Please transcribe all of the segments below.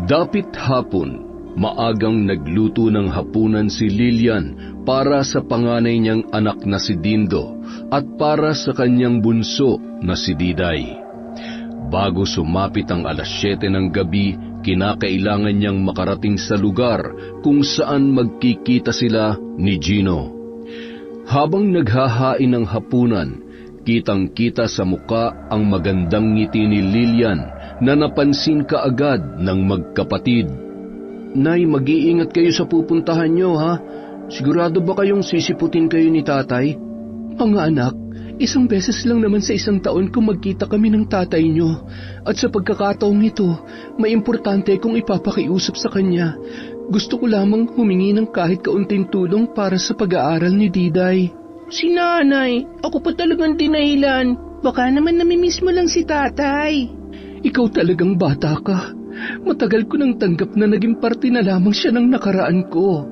Dapit hapon, maagang nagluto ng hapunan si Lilian para sa panganay niyang anak na si Dindo at para sa kanyang bunso na si Diday. Bago sumapit ang 7:00 ng gabi, kinakailangan niyang makarating sa lugar kung saan magkikita sila ni Gino. Habang naghahain ng hapunan, kitang-kita sa muka ang magandang ngiti ni Lilian na napansin kaagad ng magkapatid. Nay, mag-iingat kayo sa pupuntahan niyo, ha? Sigurado ba kayong sisiputin kayo ni tatay? Mga anak, isang beses lang naman sa isang taon kung magkita kami ng tatay niyo. At sa pagkakataong ito, may importante kong ipapakiusap sa kanya. Gusto ko lamang humingi ng kahit kaunting tulong para sa pag-aaral ni Diday. Si nanay, ako pa talagang dinahilan. Baka naman namimiss mo lang si tatay. Ikaw talagang bata ka. Matagal ko nang tanggap na naging parte na lamang siya ng nakaraan ko.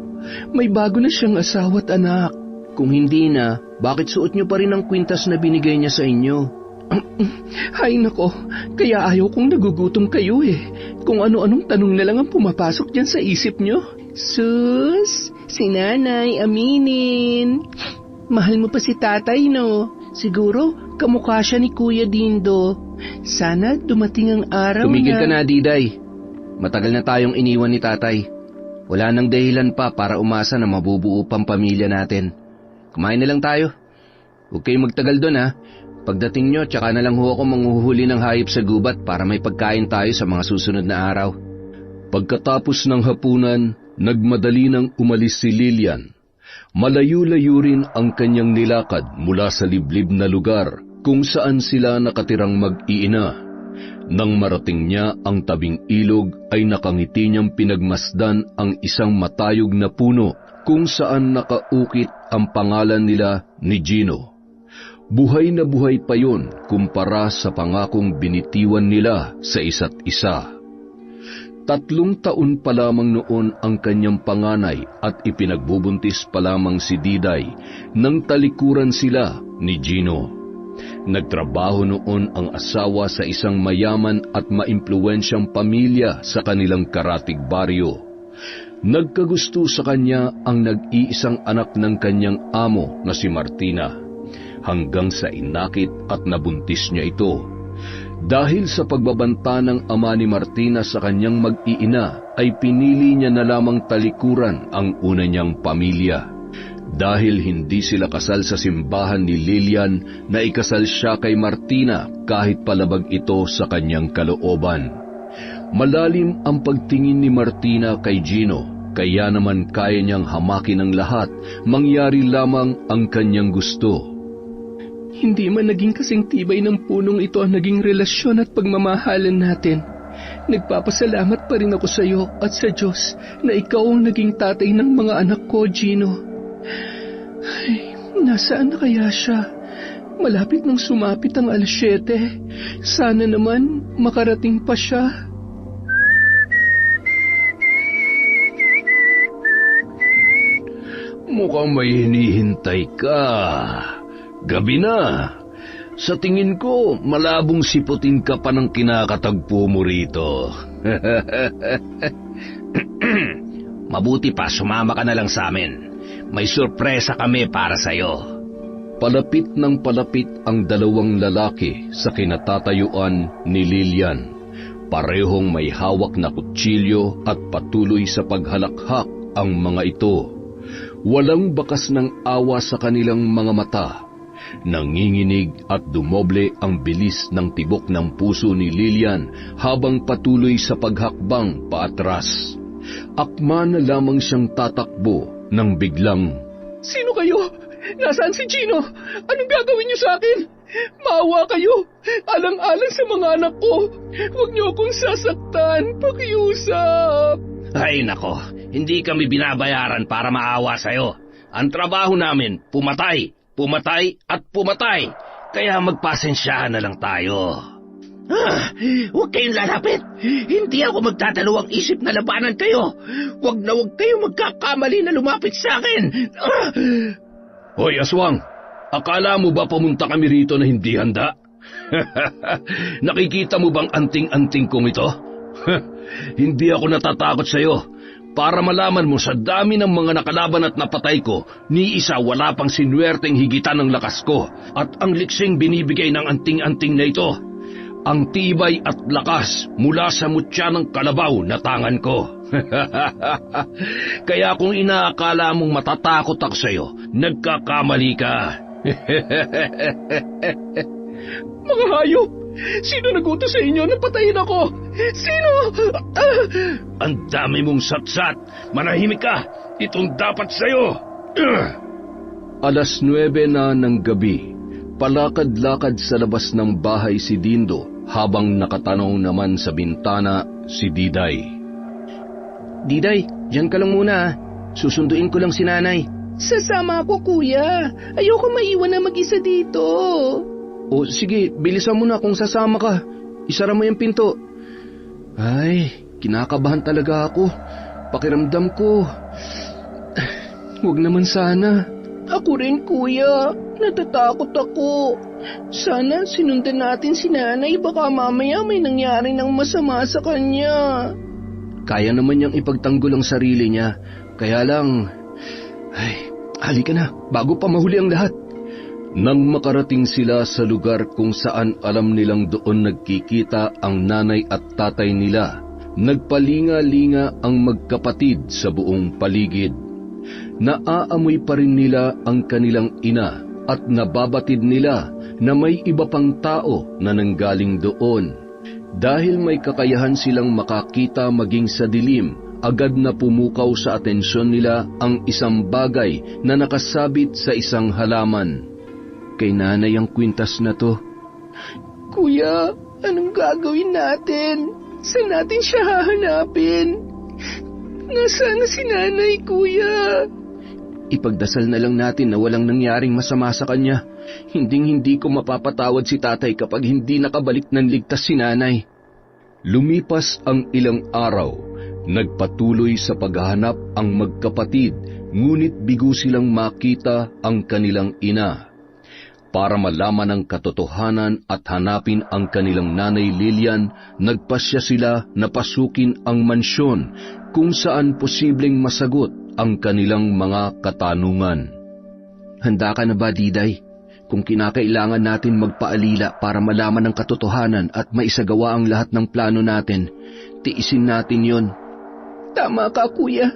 May bago na siyang asawa at anak. Kung hindi na, bakit suot niyo pa rin ang kwintas na binigay niya sa inyo? Hay nako, kaya ayaw kong nagugutom kayo eh. Kung ano-anong tanong na lang ang pumapasok dyan sa isip niyo. Sus, si nanay, aminin. Mahal mo pa si tatay, no? Siguro, kamukha siya ni Kuya Dindo. Sana dumating ang araw Tumigil ka na, Diday. Matagal na tayong iniwan ni tatay. Wala nang dahilan pa para umasa na mabubuo pang pamilya natin. Kumain na lang tayo. Huwag kayong magtagal doon, ha. Pagdating nyo, tsaka na lang ho ako manghuhuli ng hayop sa gubat para may pagkain tayo sa mga susunod na araw. Pagkatapos ng hapunan, nagmadali nang umalis si Lilian. Malayo-layo rin ang kanyang nilakad mula sa liblib na lugar kung saan sila nakatirang mag-iina. Nang marating niya ang tabing ilog ay nakangiti niyang pinagmasdan ang isang matayog na puno kung saan nakaukit ang pangalan nila ni Gino. Buhay na buhay pa yon kumpara sa pangakong binitiwan nila sa isa't isa. 3 taon pa lamang noon ang kanyang panganay at ipinagbubuntis pa lamang si Diday nang talikuran sila ni Gino. Nagtrabaho noon ang asawa sa isang mayaman at maimpluwensyang pamilya sa kanilang karatig baryo. Nagkagusto sa kanya ang nag-iisang anak ng kanyang amo na si Martina, hanggang sa inakit at nabuntis niya ito. Dahil sa pagbabanta ng ama ni Martina sa kanyang mag-iina, ay pinili niya na lamang talikuran ang una niyang pamilya. Dahil hindi sila kasal sa simbahan ni Lilian, na ikasal siya kay Martina kahit palabag ito sa kanyang kalooban. Malalim ang pagtingin ni Martina kay Gino, kaya naman kaya niyang hamakin ang lahat, mangyari lamang ang kanyang gusto. Hindi man naging kasing tibay ng punong ito ang naging relasyon at pagmamahalan natin. Nagpapasalamat pa rin ako sa iyo at sa Diyos na ikaw ang naging tatay ng mga anak ko, Gino. Ay, nasaan na kaya siya? Malapit nang sumapit ang 7:00. Sana naman makarating pa siya. Mukhang may hinihintay ka. Gabi na. Sa tingin ko, malabong siputin ka pa ng kinakatagpo mo rito. Mabuti pa, sumama ka na lang sa amin. May sorpresa kami para sa'yo. Palapit ng palapit ang 2 lalaki sa kinatatayuan ni Lilian. Parehong may hawak na kutsilyo at patuloy sa paghalakhak ang mga ito. Walang bakas ng awa sa kanilang mga mata. Nanginginig at dumoble ang bilis ng tibok ng puso ni Lilian habang patuloy sa paghakbang paatras. Akma na lamang siyang tatakbo nang biglang, "Sino kayo? Nasaan si Gino? Anong gagawin niyo sa akin? Maawa kayo! Alang-alang sa mga anak ko! Huwag niyo akong sasaktan! Pakiusap!" Ay nako, hindi kami binabayaran para maawa sa'yo. Ang trabaho namin, pumatay at pumatay. Kaya magpasensyahan na lang tayo. Huwag kayong lalapit. Hindi ako magdadalawang isip na labanan kayo. Huwag na huwag kayong magkakamali na lumapit sa akin. Hoy, aswang! Akala mo ba pumunta kami rito na hindi handa? Nakikita mo bang anting-anting kong ito? Hindi ako natatakot sa'yo. Para malaman mo, sa dami ng mga nakalaban at napatay ko, ni isa wala pang sinwerteng higitan ng lakas ko, at ang liksing binibigay ng anting-anting na ito. Ang tibay at lakas mula sa mutya ng kalabaw na tangan ko. Kaya kung inaakala mong matatakot ako sa'yo, nagkakamali ka. Mga hayop! Sino nagutos sa inyo na patayin ako? Sino? Ang dami mong satsat! Manahimik ka! Itong dapat sa'yo! 9:00 na ng gabi, palakad-lakad sa labas ng bahay si Dindo habang nakatanaw naman sa bintana si Diday. Diday, diyan ka lang muna. Susunduin ko lang si nanay. Sasama ako, kuya. Ayoko maiwan na mag-isa dito. O sige, bilisan mo na kung sasama ka. Isara mo yung pinto. Ay, kinakabahan talaga ako. Pakiramdam ko. Huwag naman sana. Ako rin, kuya. Natatakot ako. Sana sinundan natin si nanay. Baka mamaya may nangyari ng masama sa kanya. Kaya naman niyang ipagtanggol ang sarili niya. Kaya lang... Ay, halika na, bago pa mahuli ang lahat. Nang makarating sila sa lugar kung saan alam nilang doon nagkikita ang nanay at tatay nila, nagpalinga-linga ang magkapatid sa buong paligid. Naaamoy pa rin nila ang kanilang ina at nababatid nila na may iba pang tao na nanggaling doon. Dahil may kakayahan silang makakita maging sa dilim, agad na pumukaw sa atensyon nila ang isang bagay na nakasabit sa isang halaman. Kay nanay ang kwintas na to. Kuya, anong gagawin natin? Saan natin siya hahanapin? Nasaan na si nanay, kuya? Ipagdasal na lang natin na walang nangyaring masama sa kanya. Hinding-hindi ko mapapatawad si tatay kapag hindi nakabalik ng ligtas si nanay. Lumipas ang ilang araw. Nagpatuloy sa paghahanap ang magkapatid, ngunit bigo silang makita ang kanilang ina. Para malaman ang katotohanan at hanapin ang kanilang nanay Lilian, nagpasya sila na pasukin ang mansyon kung saan posibleng masagot ang kanilang mga katanungan. Handa ka na ba, Diday? Kung kinakailangan natin magpaalila para malaman ang katotohanan at maisagawa ang lahat ng plano natin, tiisin natin yon. Tama ka, kuya.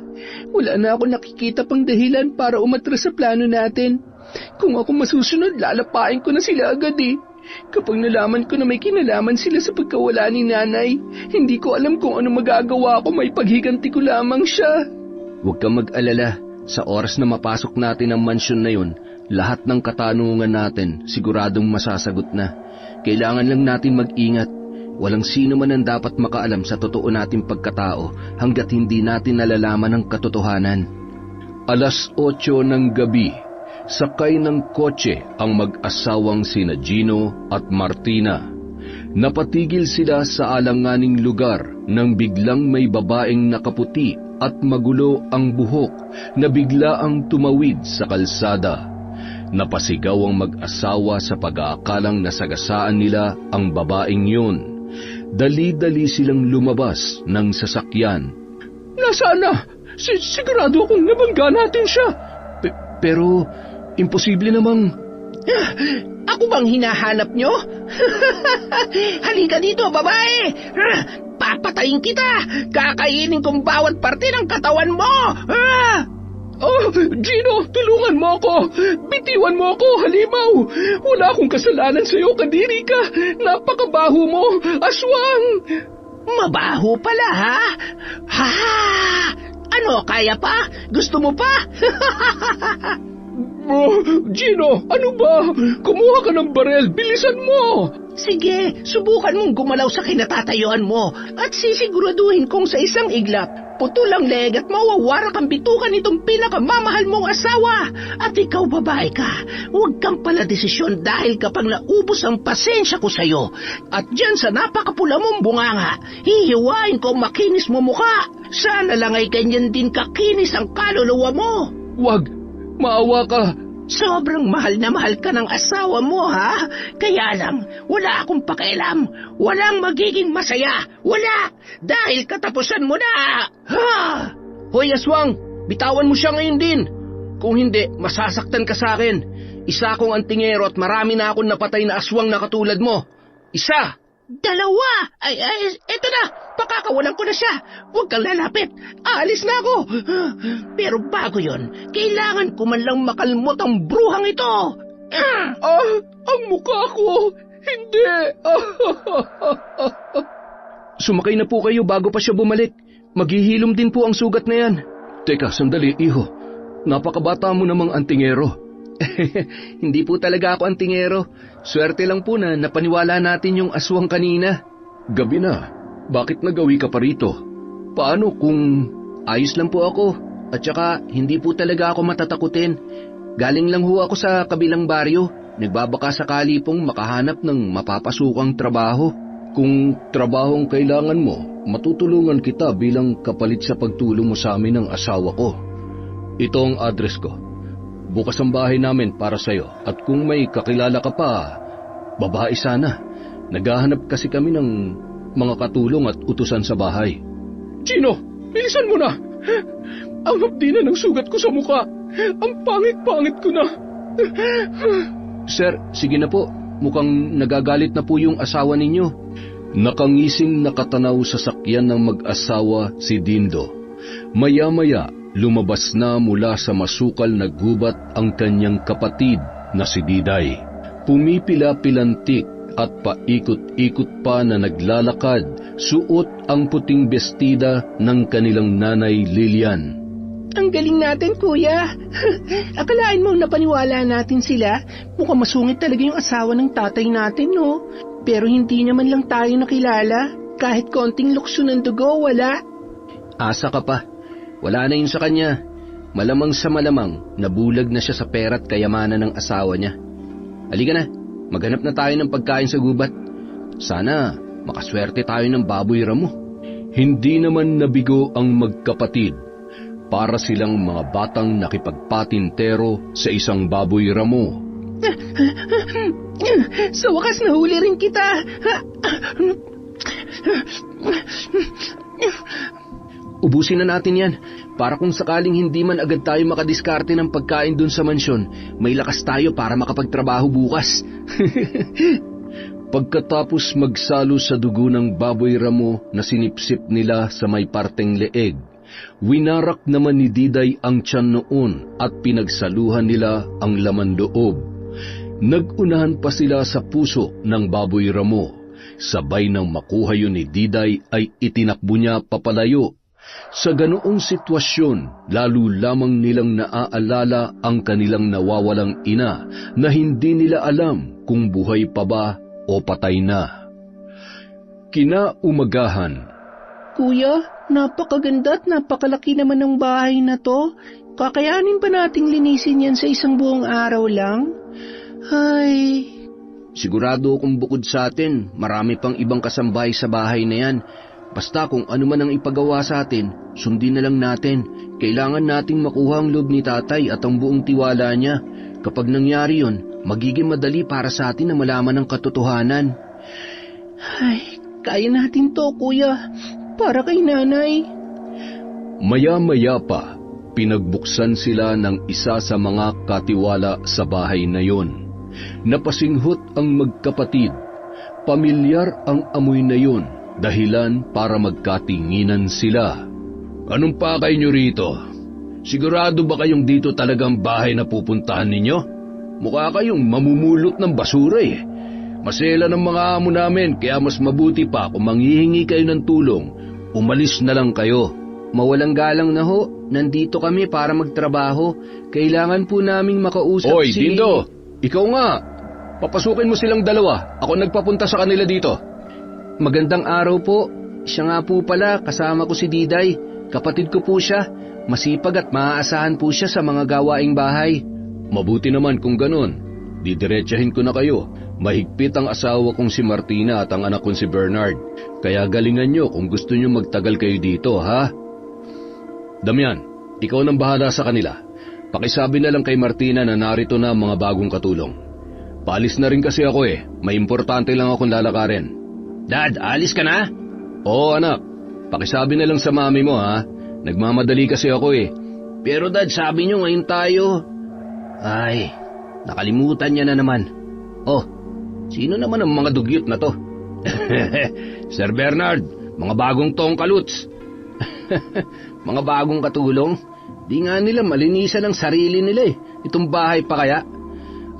Wala na ako nakikita pang dahilan para umatras sa plano natin. Kung ako masusunod, lalapain ko na sila agad eh. Kapag nalaman ko na may kinalaman sila sa pagkawala ni nanay, hindi ko alam kung ano magagawa ko, may paghiganti ko lamang siya. Huwag kang mag-alala. Sa oras na mapasok natin ang mansyon na yun, lahat ng katanungan natin siguradong masasagot na. Kailangan lang natin mag-ingat. Walang sino man ang dapat makaalam sa totoo nating pagkatao hanggat hindi natin nalalaman ang katotohanan. 8:00 ng gabi, sakay ng kotse ang mag-asawang sina Gino at Martina. Napatigil sila sa alanganing lugar nang biglang may babaeng nakaputi at magulo ang buhok na biglaang tumawid sa kalsada. Napasigaw ang mag-asawa sa pag-aakalang nasagasaan nila ang babaeng yun. Dali-dali silang lumabas ng sasakyan. Nasaan na? Sigurado akong nabangga natin siya. Pero, imposible namang... Ako bang hinahanap nyo? Halika dito, babae! Papatayin kita! Kakainin kong bawat parte ng katawan mo! Oh, Gino, tulungan mo ako! Bitiwan mo ako, halimaw! Wala akong kasalanan sa'yo, kadiri ka! Napakabaho mo, aswang! Mabaho pala, ha? Ha? Ano, kaya pa? Gusto mo pa? Oh, Gino, ano ba? Kumuha ka ng barel, bilisan mo! Sige, subukan mong gumalaw sa kinatatayuan mo at sisiguraduhin kong sa isang iglap, putol ang leg at mawawarak ang bitukan nitong pinakamamahal mong asawa. At ikaw, babae ka, huwag kang pala desisyon dahil kapag naubos ang pasensya ko sa'yo at dyan sa napakapula mong bunganga, hihiwain ko ang makinis mo mukha. Sana lang ay ganyan din kakinis ang kaluluwa mo. Wag! Maawa ka! Sobrang mahal na mahal ka ng asawa mo, ha? Kaya lang, wala akong pakialam. Walang magiging masaya. Wala! Dahil katapusan mo na! Ha? Hoy, aswang! Bitawan mo siya ngayon din! Kung hindi, masasaktan ka sa akin. Isa akong antingero at marami na akong napatay na aswang na katulad mo. Isa! Dalawa! Ay, eto na! Pakakawalan ko na siya! Huwag kang lalapit! Aalis na ako! Pero bago yon, kailangan ko man lang makalmot ang bruhang ito! Ang mukha ko! Hindi! Sumakay na po kayo bago pa siya bumalik. Maghihilom din po ang sugat na yan. Teka, sandali, iho. Napakabata mo namang antingero. Hindi po talaga ako antingero. Swerte lang po na napaniwala natin yung aswang kanina. Gabi na. Bakit nagawi ka pa rito? Paano kung ayos lang po ako? At saka hindi po talaga ako matatakutin. Galing lang ho ako sa kabilang baryo. Nagbabaka sakali pong makahanap ng mapapasukang trabaho. Kung trabaho ang kailangan mo, matutulungan kita bilang kapalit sa pagtulong mo sa amin ng asawa ko. Ito ang address ko. Bukas ang bahay namin para sa'yo at kung may kakilala ka pa, babae sana. Naghahanap kasi kami ng mga katulong at utusan sa bahay. Chino, bilisan mo na! Ang hapdi na ng sugat ko sa mukha. Ang pangit-pangit ko na. Sir, sige na po. Mukhang nagagalit na po yung asawa ninyo. Nakangising nakatanaw sa sakyan ng mag-asawa si Dindo. Maya-maya, lumabas na mula sa masukal na gubat ang kanyang kapatid na si Diday. Pumipila-pilantik at paikot-ikot pa na naglalakad, suot ang puting bestida ng kanilang nanay Lilian. Ang galing natin, kuya. Akalain mo napaniwala natin sila? Mukhang masungit talaga yung asawa ng tatay natin, no? Pero hindi naman lang tayo nakilala. Kahit konting lukso ng dugo, wala. Asa ka pa. Wala na yun sa kanya. Malamang sa malamang, nabulag na siya sa pera at kayamanan ng asawa niya. Halika na, maghanap na tayo ng pagkain sa gubat. Sana makaswerte tayo ng baboy ramo. Hindi naman nabigo ang magkapatid. Para silang mga batang nakipagpatintero sa isang baboy ramo. Sa wakas nahuli rin kita. Ubusin na natin yan, para kung sakaling hindi man agad tayo makadiskarte ng pagkain dun sa mansyon, may lakas tayo para makapagtrabaho bukas. Pagkatapos magsalo sa dugo ng baboy ramo na sinipsip nila sa may parteng leeg, winarak naman ni Diday ang tiyan noon at pinagsaluhan nila ang laman loob. Nagunahan pa sila sa puso ng baboy ramo. Sabay nang makuha yun ni Diday ay itinakbo niya papalayo. Sa ganoong sitwasyon, lalo lamang nilang naaalala ang kanilang nawawalang ina na hindi nila alam kung buhay pa ba o patay na. Kinaumagahan. Kuya, napakaganda at napakalaki naman ng bahay na to. Kakayanin ba nating linisin yan sa isang buong araw lang? Ay... Sigurado akong bukod sa atin, marami pang ibang kasambahay sa bahay na yan. Basta kung ano man ang ipagawa sa atin, sundin na lang natin. Kailangan nating makuha ang loob ni tatay at ang buong tiwala niya. Kapag nangyari yon, magiging madali para sa atin na malaman ang katotohanan. Ay, kaya natin to, kuya. Para kay nanay. Maya-maya pa, pinagbuksan sila ng isa sa mga katiwala sa bahay na yon. Napasinghot ang magkapatid. Pamilyar ang amoy na yon, dahilan para magkatinginan sila. Anong pakay nyo rito? Sigurado ba kayong dito talagang bahay na pupuntahan ninyo? Mukha kayong mamumulot ng basura eh. Masela ng mga amo namin, kaya mas mabuti pa kung manghihingi kayo ng tulong. Umalis na lang kayo. Mawalang galang na ho, nandito kami para magtrabaho. Kailangan po naming makausap Hoy, Dindo! Ikaw nga! Papasukin mo silang dalawa. Ako nagpapunta sa kanila dito. Magandang araw po. Siya nga po pala, kasama ko si Diday. Kapatid ko po siya. Masipag at maaasahan po siya sa mga gawaing bahay. Mabuti naman kung ganon. Didiretsahin ko na kayo. Mahigpit ang asawa kong si Martina at ang anak kong si Bernard. Kaya galingan nyo kung gusto nyo magtagal kayo dito, ha? Damian, ikaw nang bahala sa kanila. pakisabi na lang kay Martina na narito na ang mga bagong katulong. Paalis na rin kasi ako may importante lang akong lalakarin. Dad, alis ka na? Oo anak, pakisabi na lang sa mami mo ha, nagmamadali kasi ako Pero Dad, sabi nyo ngayon tayo. Ay, nakalimutan niya na naman. Oh, sino naman ang mga dugyot na to? Sir Bernard, mga bagong tongkaluts. Mga bagong katulong? Di nga nila malinisan ang sarili nila Itong bahay pa kaya?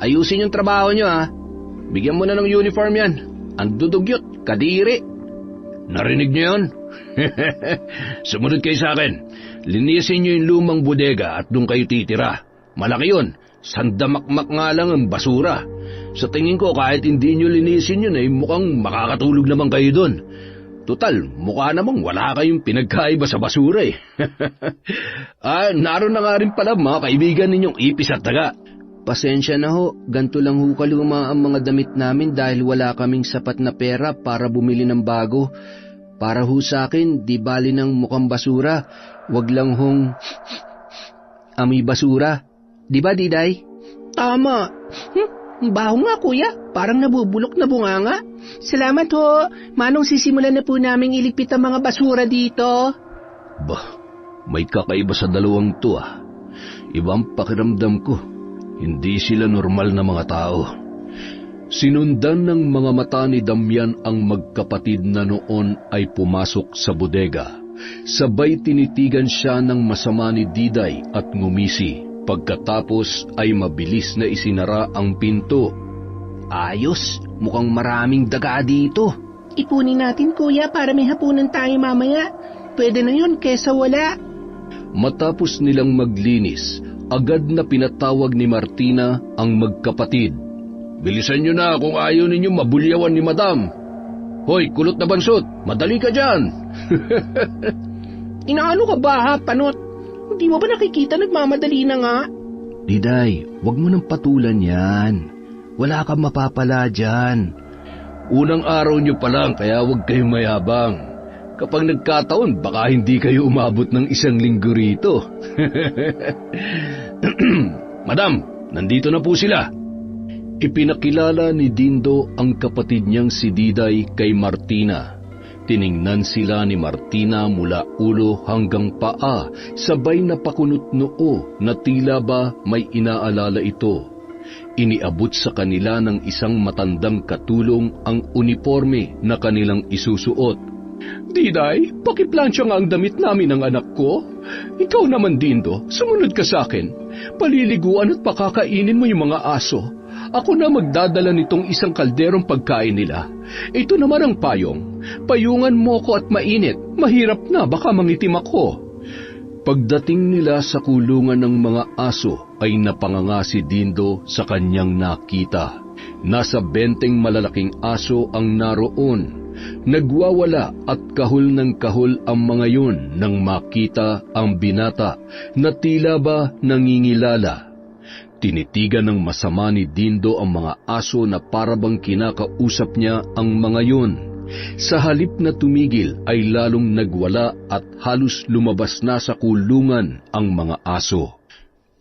Ayusin yung trabaho nyo ha. Bigyan mo na ng uniform yan. Ang dudugyot, kadiri. Narinig niyo yun? Sumunod kayo sa akin. Linisin niyo yung lumang bodega at doon kayo titira. Malaki yun. Sandamakmak nga lang ang basura. Sa tingin ko kahit hindi niyo linisin yun mukhang makakatulog naman kayo doon. Tutal, mukha namang wala kayong pinagkaiba sa basura naroon na nga rin pala mga kaibigan ninyong ipis at daga. Pasensya na ho, ganito lang ho kaluma ang mga damit namin dahil wala kaming sapat na pera para bumili ng bago. Para ho sa akin, di bali ng mukhang basura, wag lang hong amoy basura. Di ba, Diday? Tama. Baho nga, kuya. Parang nabubulok na bunganga. Salamat ho. Manong sisimulan na po naming iligpit ang mga basura dito. Bah, may kakaiba sa dalawang to Ibang pakiramdam ko. Hindi sila normal na mga tao. Sinundan ng mga mata ni Damian ang magkapatid na noon ay pumasok sa bodega. Sabay tinitigan siya ng masama ni Diday at ngumisi. Pagkatapos ay mabilis na isinara ang pinto. Ayos, mukhang maraming daga dito. Ipunin natin, kuya, para may hapunan tayo mamaya. Pwede na yun kesa wala. Matapos nilang maglinis, agad na pinatawag ni Martina ang magkapatid. Bilisan nyo na kung ayaw ninyo mabulyawan ni Madam. Hoy, kulot na bansot, madali ka dyan. Inaano ka ba ha, Panot? Hindi mo ba nakikita nagmamadali na nga? Diday, wag mo nang patulan yan. Wala kang mapapala dyan. Unang araw nyo pa lang kaya wag kayong mayabang. Kapag nagkataon, baka hindi kayo umabot ng 1 linggo rito. Madam, nandito na po sila. Ipinakilala ni Dindo ang kapatid niyang si Diday kay Martina. Tiningnan sila ni Martina mula ulo hanggang paa, sabay na pakunot noo na tila ba may inaalala ito. Iniabot sa kanila ng isang matandang katulong ang uniforme na kanilang isusuot. Diday, pakiplansya nga ang damit namin ng anak ko. Ikaw naman, Dindo, sumunod ka sa akin. Paliliguan at pakakainin mo yung mga aso. Ako na magdadala nitong isang kalderong pagkain nila. Ito naman ang payong. Payungan mo ko at mainit. Mahirap na, baka mangitim ako. Pagdating nila sa kulungan ng mga aso ay napanganga si Dindo sa kanyang nakita. Nasa 20 malalaking aso ang naroon. Nagwawala at kahul ng kahul ang mga yun nang makita ang binata na tila ba nangingilala. Tinitigan ng masama ni Dindo ang mga aso na parabang kinakausap niya ang mga yun. Sa halip na tumigil ay lalong nagwala at halos lumabas na sa kulungan ang mga aso.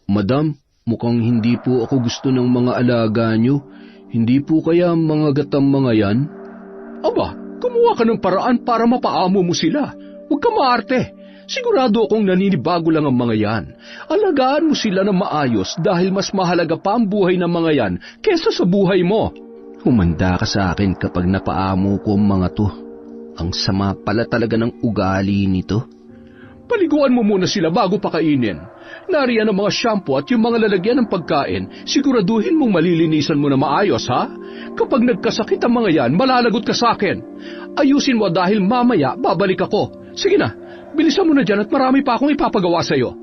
Madam, mukhang hindi po ako gusto ng mga alaga niyo. Hindi po kaya mga gatang mga yan? Aba, kumuha ka ng paraan para mapaamo mo sila. Huwag ka maarte. Sigurado akong naninibago lang ang mga yan. Alagaan mo sila ng maayos dahil mas mahalaga pa ang buhay ng mga yan kesa sa buhay mo. Humanda ka sa akin kapag napaamo ko ang mga to. Ang sama pala talaga ng ugali nito. Paliguan mo muna sila bago pakainin. Nariyan ang mga shampoo at yung mga lalagyan ng pagkain, siguraduhin mong malilinisan mo na maayos, ha? Kapag nagkasakit ang mga yan, malalagot ka sa akin. Ayusin mo dahil mamaya babalik ako. Sige na, bilisan mo na dyan at marami pa akong ipapagawa sa'yo.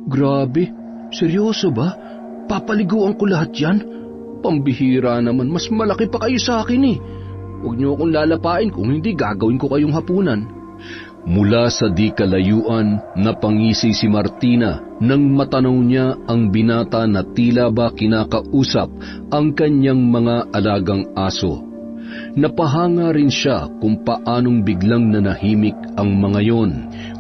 Grabe, seryoso ba? Papaliguan ko lahat yan? Pambihira naman, mas malaki pa kayo sa akin eh. Huwag niyo akong lalapain kung hindi gagawin ko kayong hapunan. Mula sa di kalayuan, napangisi si Martina nang matanaw niya ang binata na tila ba kinakausap ang kanyang mga alagang aso. Napahanga rin siya kung paanong biglang nanahimik ang mga yon.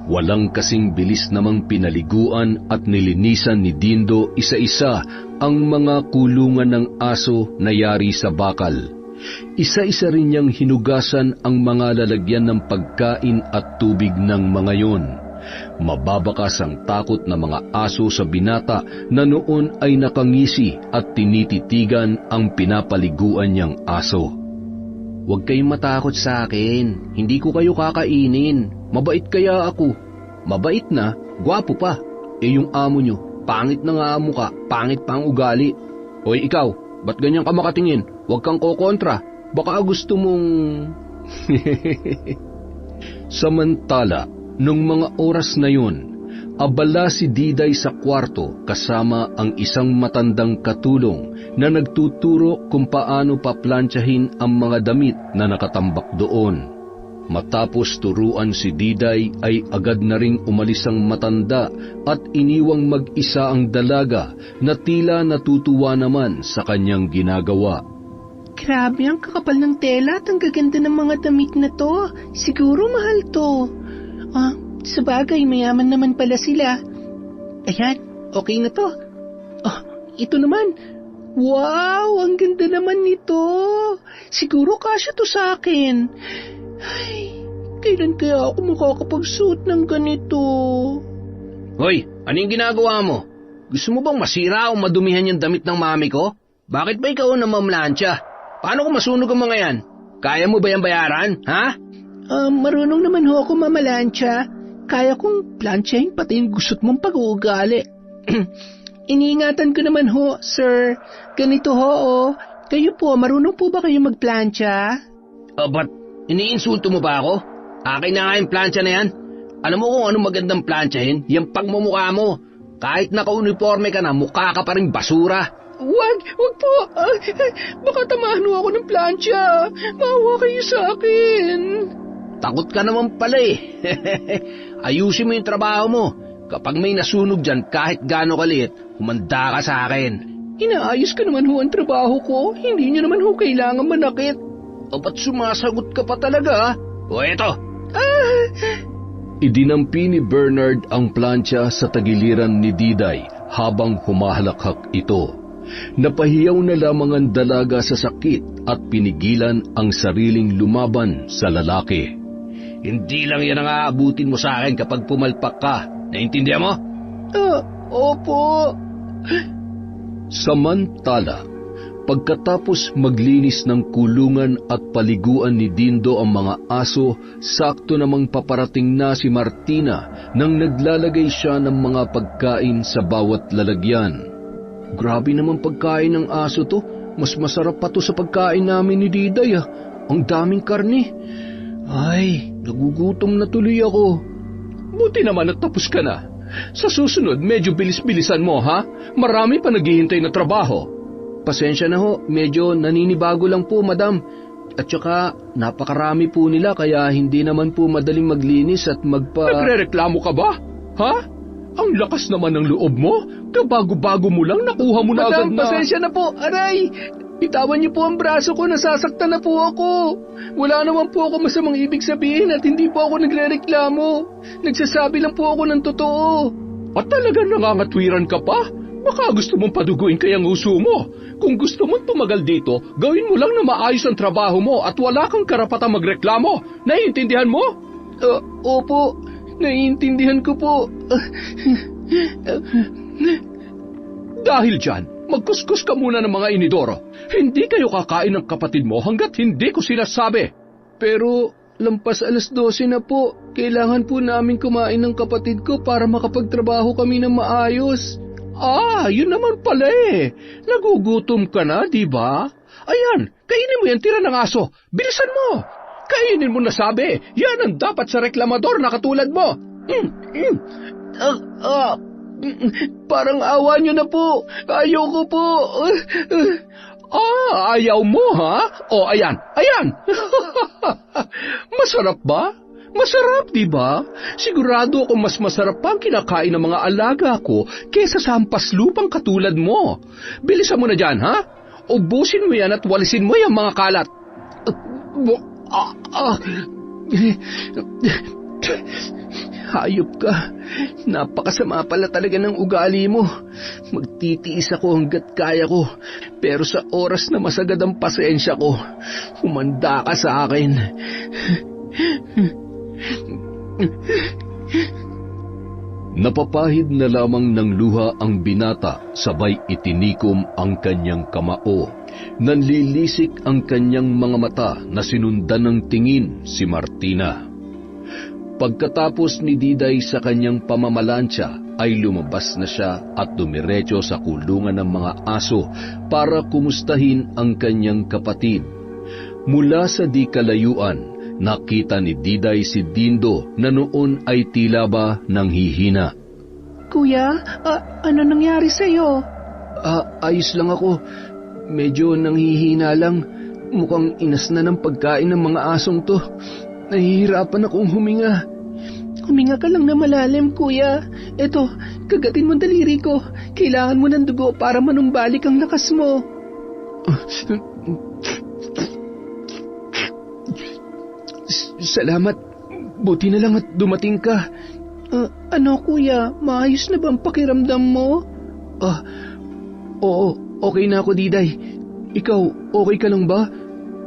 Walang kasing bilis namang pinaliguan at nilinisan ni Dindo isa-isa ang mga kulungan ng aso na yari sa bakal. Isa-isa rin niyang hinugasan ang mga lalagyan ng pagkain at tubig ng mga yon. Mababakas ang takot ng mga aso sa binata na noon ay nakangisi at tinititigan ang pinapaliguan niyang aso. Huwag kayong matakot sa akin. Hindi ko kayo kakainin. Mabait kaya ako. Mabait na, gwapo pa. Yung amo nyo, pangit na nga amo ka, pangit pa ang ugali. Hoy ikaw, ba't ganyan ka makatingin? Huwag kang kokontra. Baka gusto mong... Samantala, nung mga oras na yun, abala si Diday sa kwarto kasama ang isang matandang katulong na nagtuturo kung paano paplantsahin ang mga damit na nakatambak doon. Matapos turuan si Diday ay agad na ring umalis ang matanda at iniwang mag-isa ang dalaga na tila natutuwa naman sa kanyang ginagawa. Grabe, ang kakapal ng tela at ang gaganda ng mga damit na to. Siguro mahal to. Sabagay, mayaman naman pala sila. Ayan, okay na to. Ito naman. Wow, ang ganda naman nito. Siguro kasya to sa akin. Ay, kailan kaya ako makakapagsuot ng ganito? Hoy, anong ginagawa mo? Gusto mo bang masira o madumihan yung damit ng mami ko? Bakit ba ikaw na mamlansya? Paano kung masunog ang mga yan? Kaya mo ba yung bayaran, ha? Marunong naman ho ako mamalansya. Kaya kong plansyahin pati yung gusot mong pag-uugali. Iniingatan ko naman ho, sir. Ganito ho, Kayo po, marunong po ba kayo magplansya? Ba't iniinsulto mo ba ako? Akin na nga yung plansya na yan. Alam mo kung anong magandang plansyahin? Yung pagmumukha mo. Kahit naka-uniforme ka na, mukha ka pa rin basura. Wag po. Baka tamahan ho ako ng plansya. Maawa kayo sa akin. Takot ka naman pala eh. Ayusin mo yung trabaho mo. Kapag may nasunog dyan, kahit gaano kaliit, humanda ka sa akin. Inaayos ko naman ho ang trabaho ko. Hindi niyo naman ho kailangan manakit. Ba't sumasagot ka pa talaga? O eto. Idinampi ni Bernard ang plancha sa tagiliran ni Diday habang humahalakhak ito. Napahiyaw na lamang ang dalaga sa sakit at pinigilan ang sariling lumaban sa lalaki. Hindi lang yan ang aabutin mo sa akin kapag pumalpak ka. Naintindihan mo? Opo. Samantala, pagkatapos maglinis ng kulungan at paliguan ni Dindo ang mga aso, sakto namang paparating na si Martina nang naglalagay siya ng mga pagkain sa bawat lalagyan. Grabe naman pagkain ng aso to. Mas masarap pa to sa pagkain namin ni Diday. Ang daming karne. Ay, nagugutom na tuloy ako. Buti naman at tapos ka na. Sa susunod, medyo bilis-bilisan mo, ha? Marami pa naghihintay na trabaho. Pasensya na ho, medyo naninibago lang po, madam. At saka, napakarami po nila kaya hindi naman po madaling maglinis at Nagrereklamo ka ba? Ha? Ang lakas naman ng loob mo. Kabago-bago mo lang, nakuha mo na agad Madam, na. pasensya na po. Aray! Bitawan niyo po ang braso ko, nasasaktan na po ako. Wala naman po ako masamang ibig sabihin at hindi po ako nagrereklamo. Nagsasabi lang po ako ng totoo. At talagang nangangatwiran ka pa? Baka gusto mong paduguin kayang uso mo. Kung gusto mong tumagal dito, gawin mo lang na maayos ang trabaho mo at wala kang karapatang magreklamo. Naiintindihan mo? Opo, naiintindihan ko po. Dahil dyan, magkuskus ka muna ng mga inidoro. Hindi kayo kakain ng kapatid mo hanggat hindi ko sinasabi. Pero lampas 12:00 na po. Kailangan po namin kumain ng kapatid ko para makapagtrabaho kami ng maayos. Yun naman pala eh. Nagugutom ka na, di ba? Ayan, kainin mo yan tira ng aso. Bilisan mo. Kainin mo na sabi. Yan ang dapat sa reklamador na katulad mo. Parang awa niyo na po. Ayoko po. Ayaw mo, ha? O, ayan. Masarap ba? Masarap, di ba? Sigurado akong mas masarap pa ang kinakain ng mga alaga ko kesa sa hampaslupang katulad mo. Bilisan mo na dyan, ha? Ubusin mo yan at walisin mo yung mga kalat. Hayop ka. Napakasama pala talaga ng ugali mo. Magtitiis ako hanggat kaya ko. Pero sa oras na masagad ang pasensya ko, humanda ka sa akin. Napapahid na lamang ng luha ang binata, sabay itinikom ang kanyang kamao. Nanlilisik ang kanyang mga mata na sinundan ng tingin si Martina. Pagkatapos ni Diday sa kanyang pamamalansya ay lumabas na siya at dumiretso sa kulungan ng mga aso para kumustahin ang kanyang kapatid. Mula sa di kalayuan, nakita ni Diday si Dindo na noon ay tila ba nanghihina. Kuya, ano nangyari sa'yo? Ayos lang ako. Medyo nanghihina lang. Mukhang inas na ng pagkain ng mga asong to. Nahihirapan akong huminga. Huminga ka lang na malalim, kuya. Eto, kagatin mo daliri ko. Kailangan mo ng dugo para manumbalik ang lakas mo. Salamat. Buti na lang at dumating ka. Ano, kuya? Maayos na ba ang pakiramdam mo? Oo, okay na ako, Diday. Ikaw, okay ka lang ba?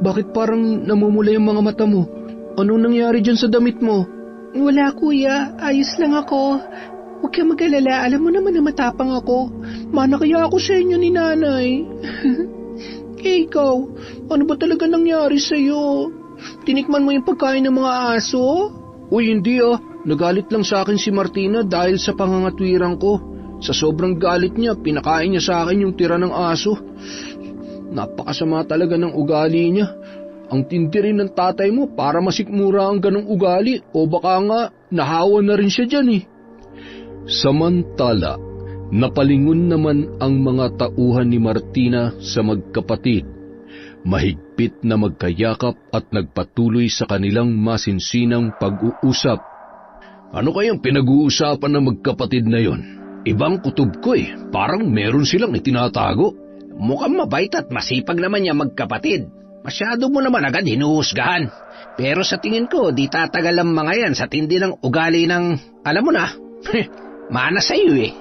Bakit parang namumula yung mga mata mo? Anong nangyari dyan sa damit mo? Wala, kuya. Ayos lang ako. Huwag kang mag-alala. Alam mo naman na matapang ako. Mana kaya ako sa inyo ni nanay. Ikaw, ano ba talaga nangyari sa'yo? Tinikman mo yung pagkain ng mga aso? Uy, hindi Nagalit lang sa akin si Martina dahil sa pangangatwirang ko. Sa sobrang galit niya, pinakain niya sa akin yung tira ng aso. Napakasama talaga ng ugali niya. Ang tindi rin ng tatay mo para masikmura ang ganong ugali o baka nga nahawa na rin siya dyan Samantala, napalingon naman ang mga tauhan ni Martina sa magkapatid. Mahigpit na magkayakap at nagpatuloy sa kanilang masinsinang pag-uusap. Ano kayang pinag-uusapan ng magkapatid na yon? Ibang kutob ko parang meron silang itinatago. Mukhang mabait at masipag naman niya magkapatid. Masyado mo naman agad hinuhusgahan. Pero sa tingin ko, di tatagal ang mga yan sa tindi ng ugali ng, alam mo na, mana sa iyo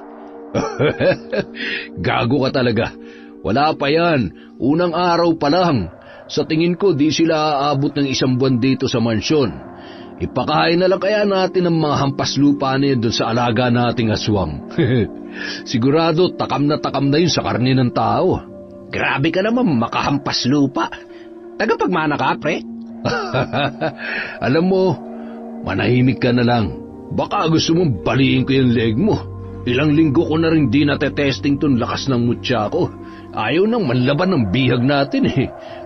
Gago ka talaga. Wala pa yan. Unang araw pa lang. Sa tingin ko, di sila aabot ng 1 buwan dito sa mansyon. Ipakain na lang kaya natin ang mga hampas lupa na yun doon sa alaga nating aswang. Sigurado, takam na yun sa karne ng tao. Grabe ka naman makahampas lupa. Tagapagmana ka, pre? Alam mo, manahimik ka na lang. Baka gusto mong baliin ko yung leg mo. Ilang linggo ko na rin di natetesting ton lakas ng mutya ko. Ayaw nang manlaban ng bihag natin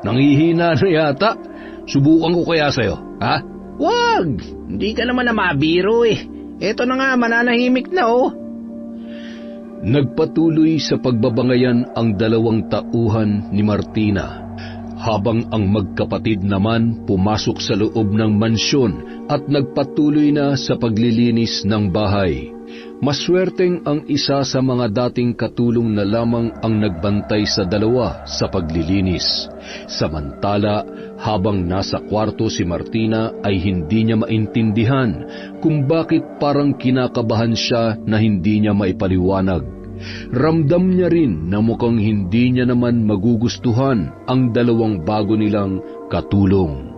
Nangihina na yata. Subukan ko kaya sa'yo, ha? Wag! Hindi ka naman na mabiro Eto na nga, mananahimik na Nagpatuloy sa pagbabangayan ang 2 tauhan ni Martina, habang ang magkapatid naman pumasok sa loob ng mansyon at nagpatuloy na sa paglilinis ng bahay. Maswerteng ang isa sa mga dating katulong na lamang ang nagbantay sa 2 sa paglilinis. Samantala, habang nasa kwarto si Martina ay hindi niya maintindihan kung bakit parang kinakabahan siya na hindi niya maipaliwanag. Ramdam niya rin na mukhang hindi niya naman magugustuhan ang 2 bago nilang katulong.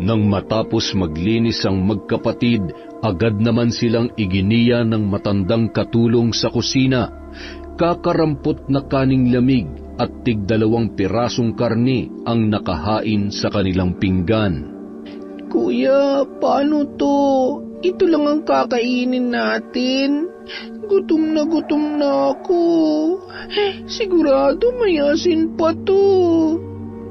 Nang matapos maglinis ang magkapatid, agad naman silang iginiya ng matandang katulong sa kusina. Kakarampot na kaning lamig at tig-2 pirasong karne ang nakahain sa kanilang pinggan. Kuya, paano to? Ito lang ang kakainin natin. Gutom na ako. Sigurado may asin pa to.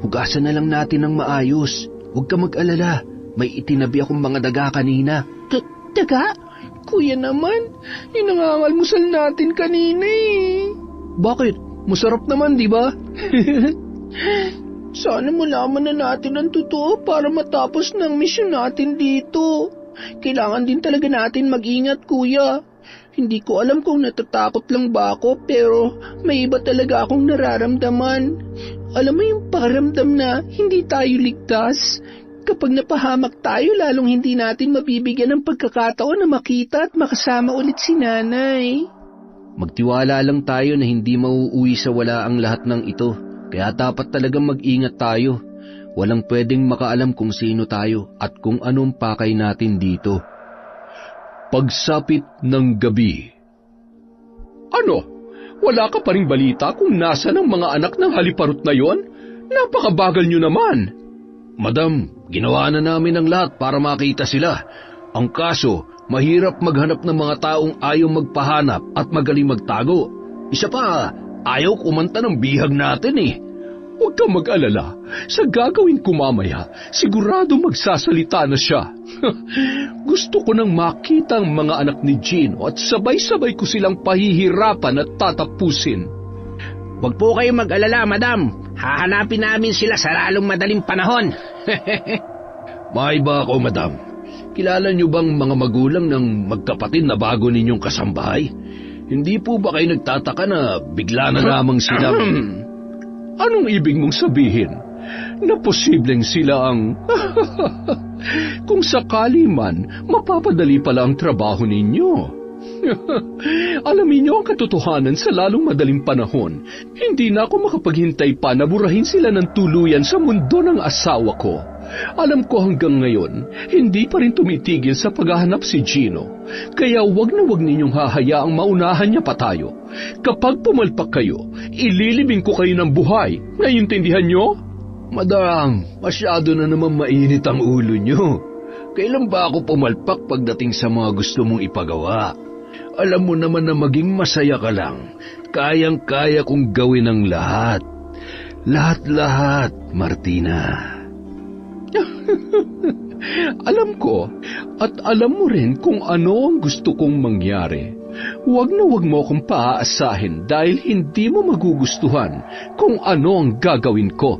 Hugasan na lang natin ng maayos. Huwag ka mag-alala. May itinabi akong mga daga kanina. Daga? Kuya naman, inangangalmusal natin kanina Bakit? Masarap naman, di ba? Sana malaman na natin ang totoo para matapos ng misyon natin dito. Kailangan din talaga natin mag-ingat, kuya. Hindi ko alam kung natatakot lang ba ako, pero may iba talaga akong nararamdaman. Alam mo yung pakiramdam na hindi tayo ligtas? kapag napahamak tayo, lalong hindi natin mabibigyan ng pagkakataon na makita at makasama ulit si nanay. Magtiwala lang tayo na hindi mauuwi sa wala ang lahat ng ito, kaya dapat talagang mag-ingat tayo. Walang pwedeng makaalam kung sino tayo at kung anong pakay natin dito. Pagsapit ng gabi. Ano? Wala ka pa ring balita kung nasa ng mga anak ng haliparot na yon? Napakabagal nyo naman. Madam, ginawa na namin ang lahat para makita sila. Ang kaso, mahirap maghanap ng mga taong ayaw magpahanap at magaling magtago. Isa pa, ayaw kumanta ng bihag natin eh. Huwag kang mag-alala. Sa gagawin ko mamaya, sigurado magsasalita na siya. Gusto ko nang makita ang mga anak ni Gino at sabay-sabay ko silang pahihirapan at tatapusin. Huwag po kayong mag-alala, madam. Hahanapin namin sila sa lalong madaling panahon. Maiba ako, madam. Kilala niyo bang mga magulang ng magkapatid na bago ninyong kasambahay? Hindi po ba kayo nagtataka na bigla na lamang silang... Anong ibig mong sabihin? Na posibleng sila ang... Kung sakali man, mapapadali pala ang trabaho ninyo. Alamin niyo ang katotohanan sa lalong madaling panahon. Hindi na ako makapaghintay pa na burahin sila ng tuluyan sa mundo ng asawa ko. Alam ko hanggang ngayon, hindi pa rin tumitigil sa paghahanap si Gino. Kaya wag na wag ninyong hahayaang maunahan niya pa tayo. Kapag pumalpak kayo, ililibing ko kayo ng buhay. Naiintindihan niyo? Madam, masyado na naman mainit ang ulo niyo. Kailan ba ako pumalpak pagdating sa mga gusto mong ipagawa? Alam mo naman na maging masaya ka lang. Kayang-kaya kong gawin ang lahat. Lahat-lahat, Martina. Alam ko at alam mo rin kung ano ang gusto kong mangyari. Huwag na huwag mo akong paaasahin dahil hindi mo magugustuhan kung ano ang gagawin ko.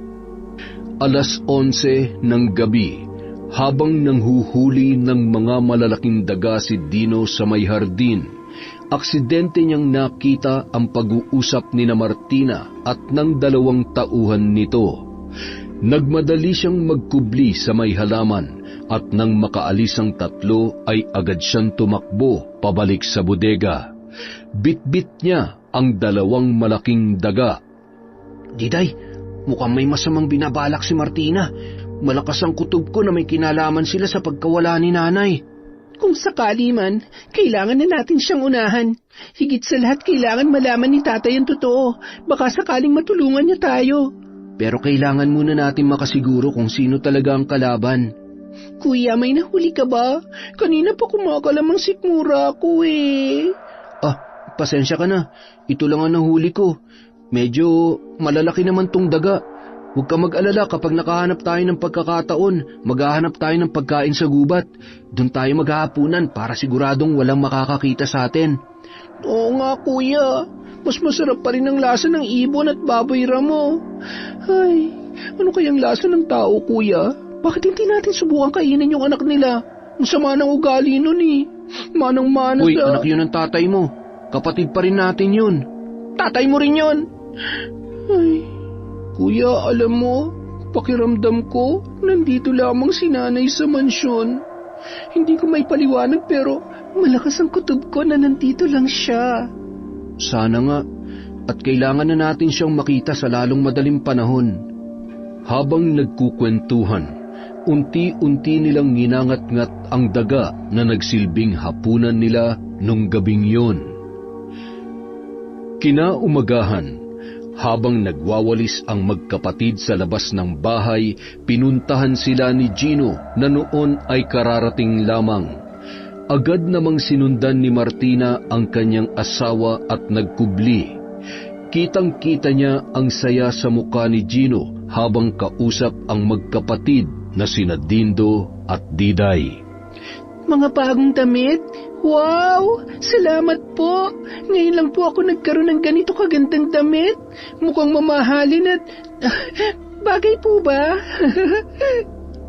11:00 ng gabi, habang nanghuhuli ng mga malalaking daga si Dino sa may hardin, aksidente niyang nakita ang pag-uusap ni Martina at ng 2 tauhan nito. Nagmadali siyang magkubli sa may halaman at nang makaalis ang 3 ay agad siyang tumakbo pabalik sa bodega. Bitbit niya ang 2 malaking daga. Diday, mukhang may masamang binabalak si Martina. Malakas ang kutob ko na may kinalaman sila sa pagkawala ni nanay. Kung sakali man, kailangan na natin siyang unahan. Higit sa lahat, kailangan malaman ni tatay ang totoo. Baka sakaling matulungan niya tayo. Pero kailangan muna natin makasiguro kung sino talaga ang kalaban. Kuya, may nahuli ka ba? Kanina pa kumakalamang sikmura ako eh. Pasensya ka na. Ito lang ang nahuli ko. Medyo malalaki naman tong daga. Huwag ka mag-alala kapag nakahanap tayo ng pagkakataon, maghahanap tayo ng pagkain sa gubat. Doon tayo maghahapunan para siguradong walang makakakita sa atin. Oo nga, kuya. Mas masarap pa rin ang lasa ng ibon at baboy ramo. Ay, ano kayang lasa ng tao, kuya? Bakit hindi natin subukan kainin yung anak nila? Ang sama ng ugali nun eh. Manang-mana Uy, anak yun ng tatay mo. Kapatid pa rin natin yun. Tatay mo rin yun. Ay, kuya, alam mo, pakiramdam ko, nandito lamang si nanay sa mansyon. Hindi ko may paliwanag pero malakas ang kutob ko na nandito lang siya. Sana nga, at kailangan na natin siyang makita sa lalong madaling panahon. Habang nagkukwentuhan, unti-unti nilang ginangat-ngat ang daga na nagsilbing hapunan nila nung gabing yon. Kinaumagahan, habang nagwawalis ang magkapatid sa labas ng bahay, pinuntahan sila ni Gino na noon ay kararating lamang. Agad namang sinundan ni Martina ang kanyang asawa at nagkubli. Kitang-kita niya ang saya sa mukha ni Gino habang kausap ang magkapatid na sina Dindo at Diday. Mga bagong damit? Wow! Salamat po! Ngayon lang po ako nagkaroon ng ganito kagandang damit. Mukhang mamahalin at... bagay po ba?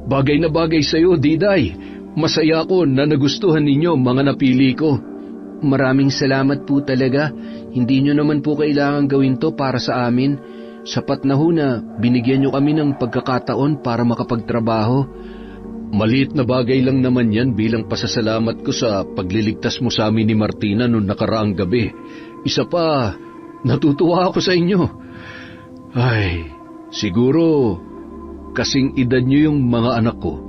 Bagay na bagay sa'yo, Diday. Masaya ako na nagustuhan ninyo mga napili ko. Maraming salamat po talaga. Hindi nyo naman po kailangan gawin to para sa amin. Sapat na ho na binigyan nyo kami ng pagkakataon para makapagtrabaho. Maliit na bagay lang naman yan bilang pasasalamat ko sa pagliligtas mo sa amin ni Martina noong nakaraang gabi. Isa pa, natutuwa ako sa inyo. Ay, siguro kasing edad niyo yung mga anak ko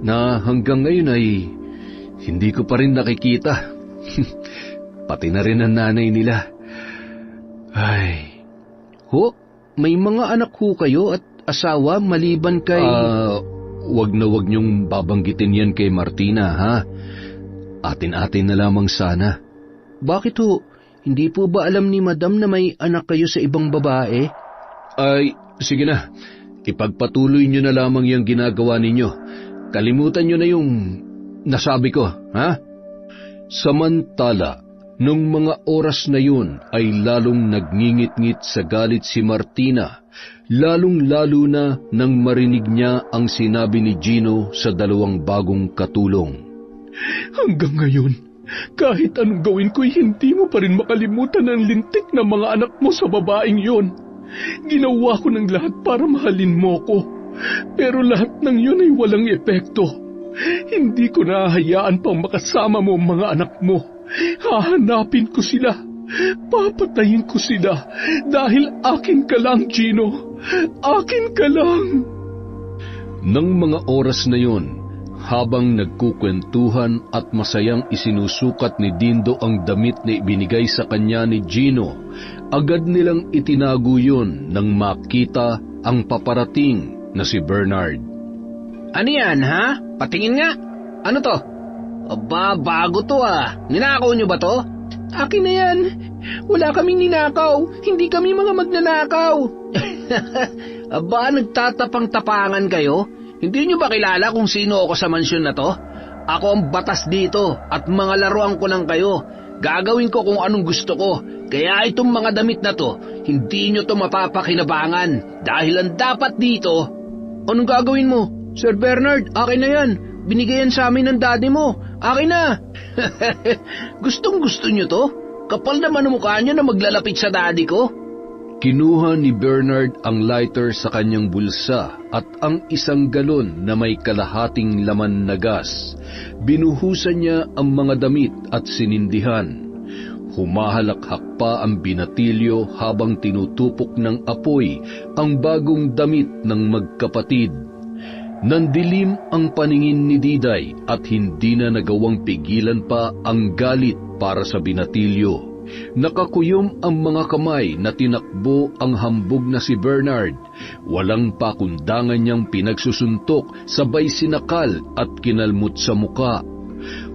na hanggang ngayon ay hindi ko pa rin nakikita. Pati na rin ang nanay nila. Ay. Ho, may mga anak ho kayo at asawa maliban kay... Wag na wag niyong babanggitin yan kay Martina, ha? Atin-atin na lamang sana. Bakit ho? Hindi po ba alam ni Madam na may anak kayo sa ibang babae? Ay, sige na. Ipagpatuloy niyo na lamang yung ginagawa ninyo. Kalimutan niyo na yung nasabi ko, ha? Samantala, nung mga oras na yun ay lalong nagngingit-ngit sa galit si Martina, lalong-lalo na nang marinig niya ang sinabi ni Gino sa dalawang bagong katulong. Hanggang ngayon, kahit anong gawin ko'y hindi mo pa rin makalimutan ang lintik ng mga anak mo sa babaeng yon. Ginawa ko ng lahat para mahalin mo ko, pero lahat ng yun ay walang epekto. Hindi ko nahahayaan pang makasama mo ang mga anak mo. Hahanapin ko sila. Papatayin ko sila dahil akin ka lang, Gino. Akin ka lang. Nang mga oras na yon, habang nagkukwentuhan at masayang isinusukat ni Dindo ang damit na ibinigay sa kanya ni Gino, agad nilang itinago yun nang makita ang paparating na si Bernard. Ano yan, ha? Patingin nga. Ano to? Aba, bago to Ninakaw nyo ba to? Akin na yan. Wala kaming ninakaw. Hindi kami mga magnanakaw. Aba, nagtatapang-tapangan kayo? Hindi nyo ba kilala kung sino ako sa mansyon na to? Ako ang batas dito at mga laruan ko lang kayo. Gagawin ko kung anong gusto ko. Kaya itong mga damit na to, hindi nyo to mapapakinabangan. Dahil ang dapat dito... Anong gagawin mo? Sir Bernard, akin na yan. Binigayan sa amin ng daddy mo. Akin na. Gustong-gusto nyo to? Kapal naman ang mukha nyo na maglalapit sa daddy ko. Kinuha ni Bernard ang lighter sa kanyang bulsa at ang isang galon na may kalahating laman na gas. Binuhusan niya ang mga damit at sinindihan. Humahalakhak pa ang binatilyo habang tinutupok ng apoy ang bagong damit ng magkapatid. Nandilim ang paningin ni Diday at hindi na nagawang pigilan pa ang galit para sa binatilyo. Nakakuyom ang mga kamay na tinakbo ang hambog na si Bernard. Walang pakundangan niyang pinagsusuntok, sabay sinakal at kinalmot sa muka.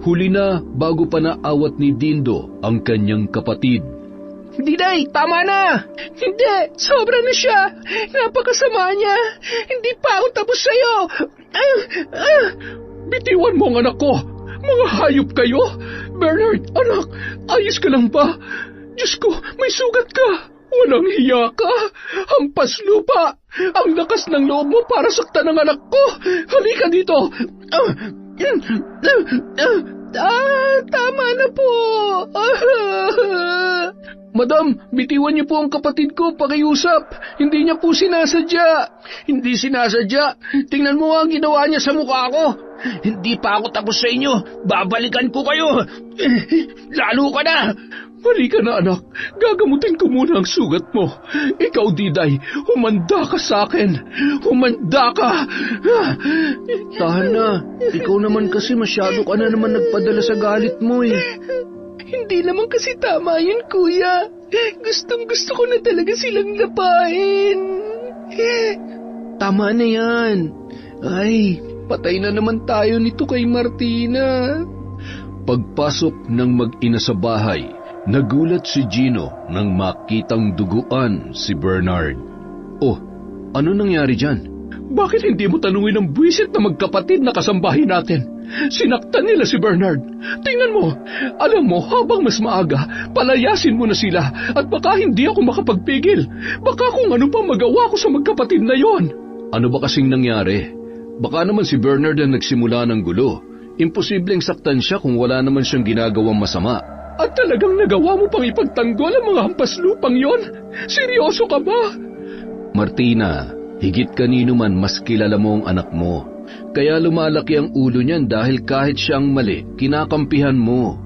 Huli na bago pa naawat ni Dindo ang kanyang kapatid. Diday, tama na! Hindi, sobra na siya! Napakasama niya! Hindi pa ako tapos sa'yo! Bitiwan mo ang anak ko! Mga hayop kayo! Bernard, anak, ayos ka lang ba? Diyos ko, may sugat ka! Walang hiya ka! Hampas lupa! Ang lakas ng loob mo para saktan ang anak ko! Halika dito! Tama na po! Madam, bitiwan niyo po ang kapatid ko, pakiusap. Hindi niya po sinasadya. Hindi sinasadya. Tingnan mo ang ginawa niya sa mukha ko. Hindi pa ako tapos sa inyo. Babalikan ko kayo. Lalo ka na. Halika na, anak. Gagamutin ko muna ang sugat mo. Ikaw, Diday, humanda ka sa akin. Humanda ka. Tahan na. Ikaw naman kasi masyado ka na naman nagpadala sa galit mo eh. Hindi naman kasi tama yun, kuya. Gustong-gusto ko na talaga silang lapain. Tama na yan. Ay, patay na naman tayo nito kay Martina. Pagpasok ng mag-ina sa bahay, nagulat si Gino nang makitang duguan si Bernard. Oh, ano nangyari dyan? Bakit hindi mo tanungin ang buwisit na magkapatid na kasambahin natin? Sinaktan nila si Bernard. Tingnan mo, alam mo, habang mas maaga, palayasin mo na sila at baka hindi ako makapagpigil. Baka kung ano pa magawa ko sa magkapatid na yon. Ano ba kasing nangyari? Baka naman si Bernard ang nagsimula ng gulo. Imposibleng saktan siya kung wala naman siyang ginagawang masama. At talagang nagawa mo pang ipagtanggol ang mga hampas lupang yon? Seryoso ka ba? Martina, higit kanino man mas kilala mo ang anak mo. Kaya lumalaki ang ulo niyan dahil kahit siyang mali, kinakampihan mo.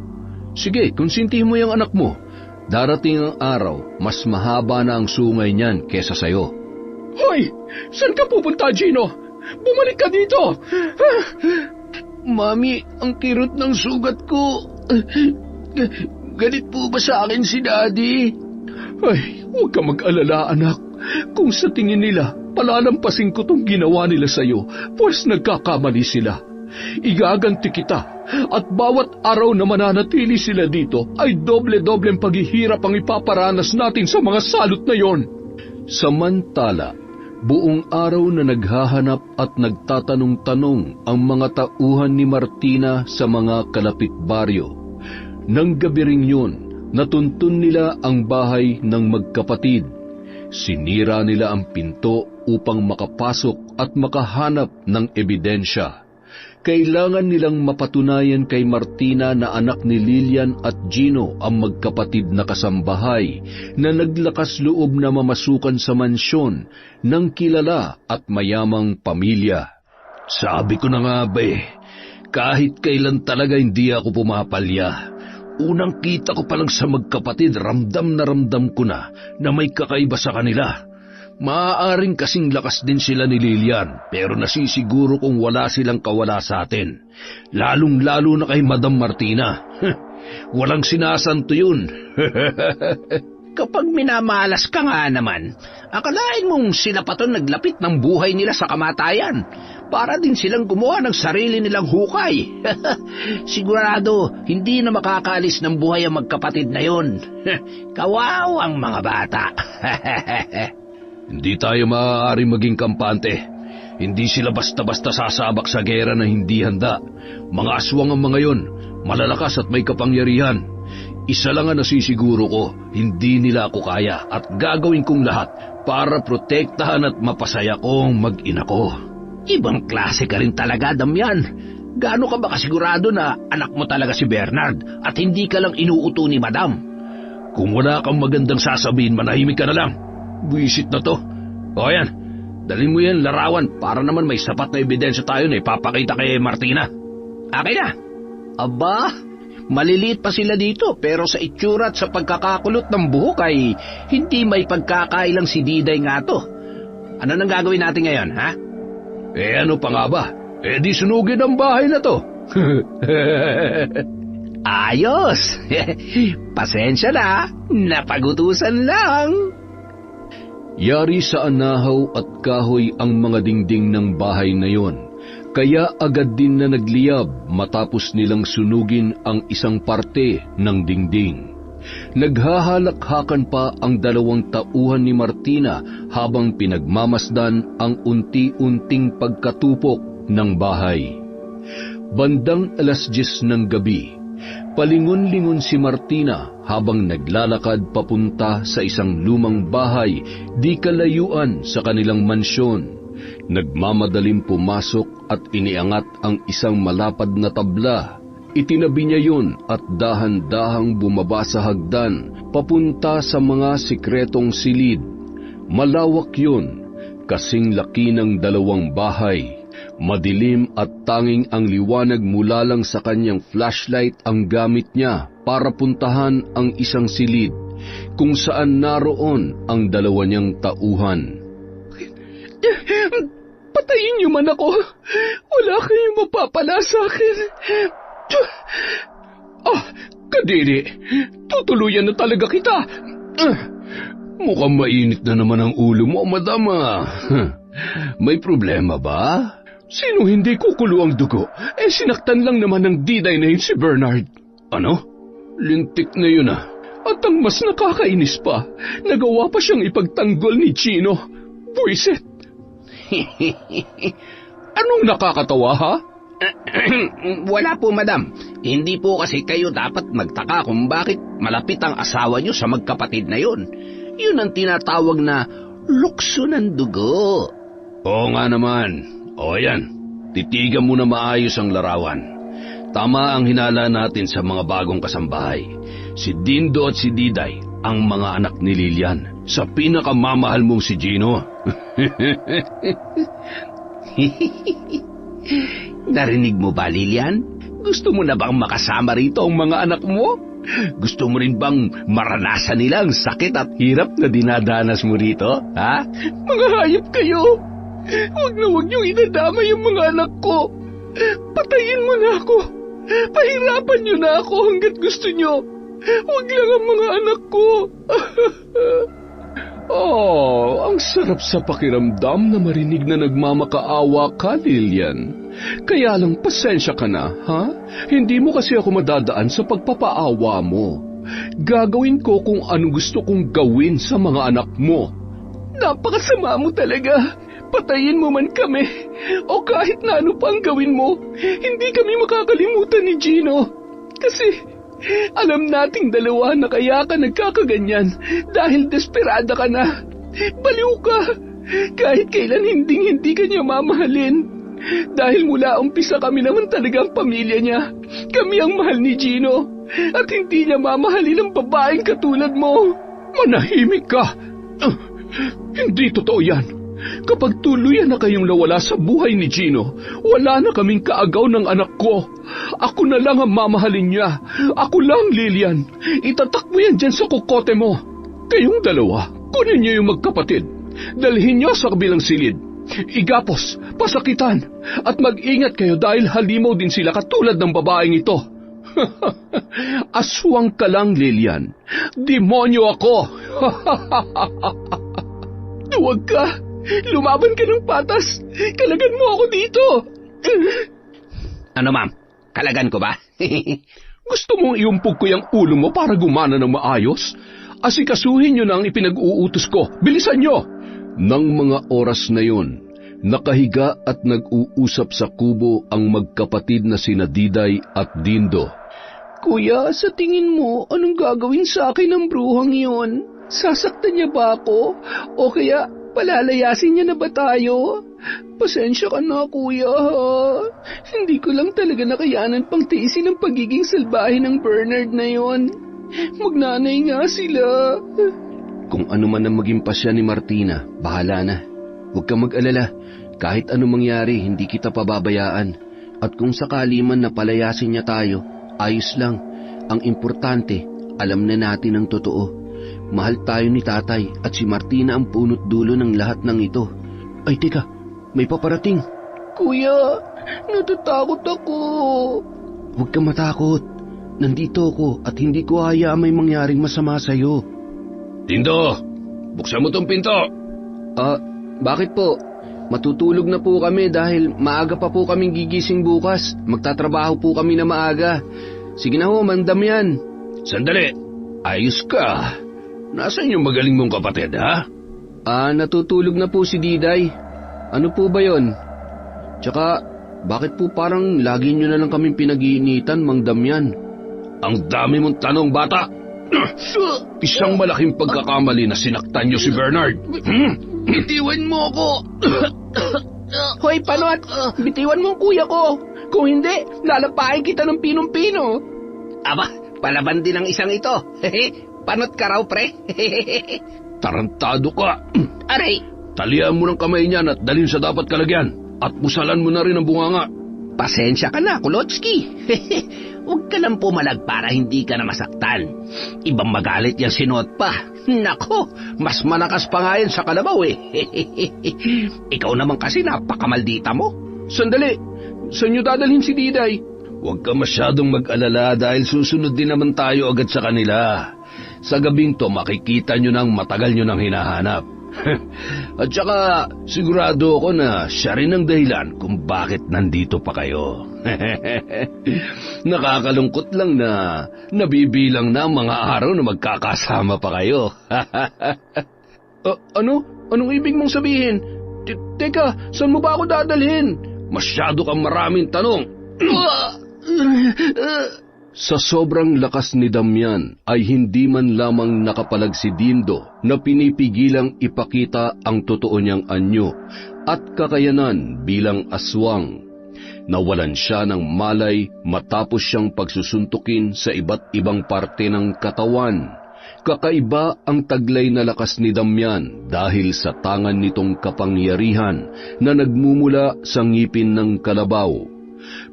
Sige, konsintihin mo yung anak mo. Darating ang araw, mas mahaba na ang sungay niyan kesa sayo. Hoy! Saan ka pupunta, Gino? Bumalik ka dito! Mami, ang kirot ng sugat ko. Galit po ba sa akin si Daddy? Ay, huwag ka mag-alala, anak. Kung sa tingin nila, palalampasin ko tong ginawa nila sa'yo, pues nagkakamali sila. Igaganti kita, at bawat araw na mananatili sila dito ay doble-dobleng paghihirap ang ipaparanas natin sa mga salot na yon. Samantala, buong araw na naghahanap at nagtatanong-tanong ang mga tauhan ni Martina sa mga kalapit baryo. Nang gabi ring yun, natuntun nila ang bahay ng magkapatid. Sinira nila ang pinto upang makapasok at makahanap ng ebidensya. Kailangan nilang mapatunayan kay Martina na anak ni Lilian at Gino ang magkapatid na kasambahay na naglakas loob na mamasukan sa mansyon ng kilala at mayamang pamilya. Sabi ko na nga ba kahit kailan talaga hindi ako pumapalya. Unang kita ko pa lang sa magkapatid, ramdam ko na may kakaiba sa kanila. Maaaring kasing lakas din sila ni Lilian, pero nasisiguro kung wala silang kawala sa atin. Lalong-lalo na kay Madam Martina. Walang sinasanto yun. Kapag minamalas ka nga naman, akalain mong sila pa to naglapit ng buhay nila sa kamatayan para din silang gumawa ng sarili nilang hukay. Sigurado, hindi na makakaalis ng buhay ang magkapatid na yon. Kawaw ang mga bata. Hindi tayo maaari maging kampante. Hindi sila basta-basta sasabak sa gera na hindi handa. Mga aswang ang mga yon, malalakas at may kapangyarihan. Isa lang ang nasisiguro ko, hindi nila ako kaya at gagawin kong lahat para protektahan at mapasaya kong mag-ina ko. Ibang klase ka rin talaga, Damian. Gaano ka ba kasigurado na anak mo talaga si Bernard at hindi ka lang inuuto ni Madam? Kung wala kang magandang sasabihin, manahimik ka na lang. Buisit na to. O yan, dalhin mo yan larawan para naman may sapat na ebidensya tayo na ipapakita kay Martina. Okay na. Aba, maliliit pa sila dito pero sa itsura at sa pagkakakulot ng buhok ay hindi may pagkakailang si Diday nga to. Ano nang gagawin natin ngayon, ha? Ano pa nga ba? Di sunugin ang bahay na to. Ayos! Pasensya na, napagutusan lang. Yari sa anahaw at kahoy ang mga dingding ng bahay na yon. Kaya agad din na nagliyab matapos nilang sunugin ang isang parte ng dingding. Naghahalakhakan pa ang dalawang tauhan ni Martina habang pinagmamasdan ang unti-unting pagkatupok ng bahay. Bandang 10:00 ng gabi, palingon-lingon si Martina habang naglalakad papunta sa isang lumang bahay di kalayuan sa kanilang mansyon. Nagmamadaling pumasok at iniangat ang isang malapad na tabla. Itinabi niya yun at dahan-dahang bumaba sa hagdan papunta sa mga sikretong silid. Malawak yun, kasing laki ng dalawang bahay. Madilim at tanging ang liwanag mula lang sa kanyang flashlight ang gamit niya para puntahan ang isang silid kung saan naroon ang dalawa niyang tauhan. Patayin niyo man ako. Wala kayong mapapala sa akin. Kadiri, tutuluyan na talaga kita. Mukhang mainit na naman ang ulo mo, madama. May problema ba? Sino hindi kukulo ang dugo? Sinaktan lang naman ng Diday na yun si Bernard. Ano? Lintik na yun ah. At ang mas nakakainis pa, nagawa pa siyang ipagtanggol ni Gino. Buisit. Anong nakakatawa, ha? Wala po, Madam. Hindi po kasi kayo dapat magtaka kung bakit malapit ang asawa niyo sa magkapatid na yun. Yun ang tinatawag na lukso ng dugo. Oo nga naman. O yan, titigan mo na maayos ang larawan. Tama ang hinala natin sa mga bagong kasambahay. Si Dindo at si Diday, ang mga anak ni Lilian, sa pinakamamahal mong si Gino. Narinig mo ba, Lilian? Gusto mo na bang makasama rito ang mga anak mo? Gusto mo rin bang maranasan nila ang sakit at hirap na dinadanas mo rito, ha? Mga hayop kayo! Huwag niyong idadama yung mga anak ko. Patayin mo na ako. Pahirapan niyo na ako hanggat gusto niyo. Huwag lang ang mga anak ko. Oh, ang sarap sa pakiramdam na marinig na nagmamakaawa ka, Lilian. Kaya lang pasensya ka na, ha? Hindi mo kasi ako madadaan sa pagpapaawa mo. Gagawin ko kung ano gusto kong gawin sa mga anak mo. Napakasama mo talaga. Patayin mo man kami, o kahit na ano pa ang gawin mo, hindi kami makakalimutan ni Gino. Kasi alam nating dalawa na kaya ka nagkakaganyan dahil desperada ka na. Baliw ka. Kahit kailan hindi ka niya mamahalin. Dahil mula umpisa kami naman talagang pamilya niya. Kami ang mahal ni Gino. At hindi niya mamahalin ang babaeng katulad mo. Manahimik ka. Hindi totoo yan. Kapag tuluyan na kayong nawala sa buhay ni Gino, wala na kaming kaagaw ng anak ko. Ako na lang ang mamahalin niya. Ako lang, Lilian. Itatak mo yan dyan sa kokote mo. Kayong dalawa, kunin niyo yung magkapatid. Dalhin niyo sa kabilang silid. Igapos, pasakitan, at mag-ingat kayo dahil halimaw din sila katulad ng babaeng ito. Aswang ka lang, Lilian. Demonyo ako. Huwag ka. Lumaban ka ng patas. Kalagan mo ako dito. Ano, ma'am? Kalagan ko ba? Gusto mong iumpog ko yung ulo mo para gumana ng maayos? Asikasuhin nyo na ang ipinag-uutos ko. Bilisan nyo! Nang mga oras na yun, nakahiga at nag-uusap sa kubo ang magkapatid na sina Diday at Dindo. Kuya, sa tingin mo, anong gagawin sa akin ng bruhang iyon? Sasaktan niya ba ako? O kaya palalayasin niya na ba tayo? Pasensya ka na, kuya, ha? Hindi ko lang talaga nakayanan pang tiisin ang pagiging salbahe ng Bernard na yon. Magnanay nga sila. Kung ano man ang maging pasya ni Martina, bahala na. Huwag kang mag-alala. Kahit ano mangyari, hindi kita pababayaan. At kung sakali man na palayasin niya tayo, ayos lang. Ang importante, alam na natin ang totoo. Mahal tayo ni tatay at si Martina ang punot dulo ng lahat ng ito. Ay, teka, may paparating. Kuya, natatakot ako. Huwag kang matakot. Nandito ako at hindi ko hayaan may mangyaring masama sa'yo. Dindo, buksan mo tong pinto. Bakit po? Matutulog na po kami dahil maaga pa po kaming gigising bukas. Magtatrabaho po kami na maaga. Sige na ho, mandam yan. Sandali, ayos ka. Nasaan yung magaling mong kapatid, ha? Natutulog na po si Diday. Ano po ba yon? Tsaka, bakit po parang lagi nyo na lang kaming pinag-iinitan, Mang Damian? Ang dami mong tanong, bata. Isang malaking pagkakamali na sinaktan niyo si Bernard. Bitiwan mo ako. Hoy, Panot, bitiwan mo ang kuya ko. Kung hindi, lalapain kita ng pinong-pino. Aba, palaban din ang isang ito. Panot ka raw, pre. Tarantado ka. Aray! Talian mo ng kamay niyan at dalhin sa dapat kalagyan. At pusalan mo na rin ang bunganga. Pasensya ka na, Kulotsky. Huwag ka lang pumalag para hindi ka na masaktan. Ibang magalit yung sinuot pa. Nako, mas malakas pa nga yan sa kalabaw eh. Ikaw naman kasi napakamaldita mo. Sandali, saan nyo dadalhin si Diday? Huwag ka masyadong mag-alala dahil susunod din naman tayo agad sa kanila. Sa gabing to makikita nyo nang matagal nyo nang hinahanap. At saka sigurado ako na siya rin ang dahilan kung bakit nandito pa kayo. Nakakalungkot lang na nabibilang na mga araw na magkakasama pa kayo. Anong ibig mong sabihin? Teka, saan mo ba ako dadalhin? Masyado kang maraming tanong. Sa sobrang lakas ni Damian ay hindi man lamang nakapalag si Dindo na pinipigilang ipakita ang totoo niyang anyo at kakayanan bilang aswang. Nawalan siya ng malay matapos siyang pagsusuntukin sa iba't ibang parte ng katawan. Kakaiba ang taglay na lakas ni Damian dahil sa tangan nitong kapangyarihan na nagmumula sa ngipin ng kalabaw.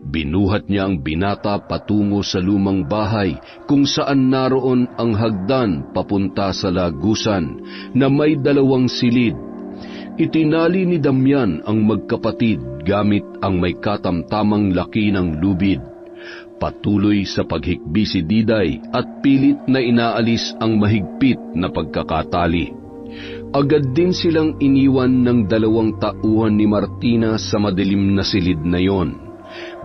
Binuhat niya ang binata patungo sa lumang bahay kung saan naroon ang hagdan papunta sa lagusan na may 2 silid. Itinali ni Damian ang magkapatid gamit ang may katamtamang laki ng lubid. Patuloy sa paghikbi si Diday at pilit na inaalis ang mahigpit na pagkakatali. Agad din silang iniwan ng 2 tauhan ni Martina sa madilim na silid na yon.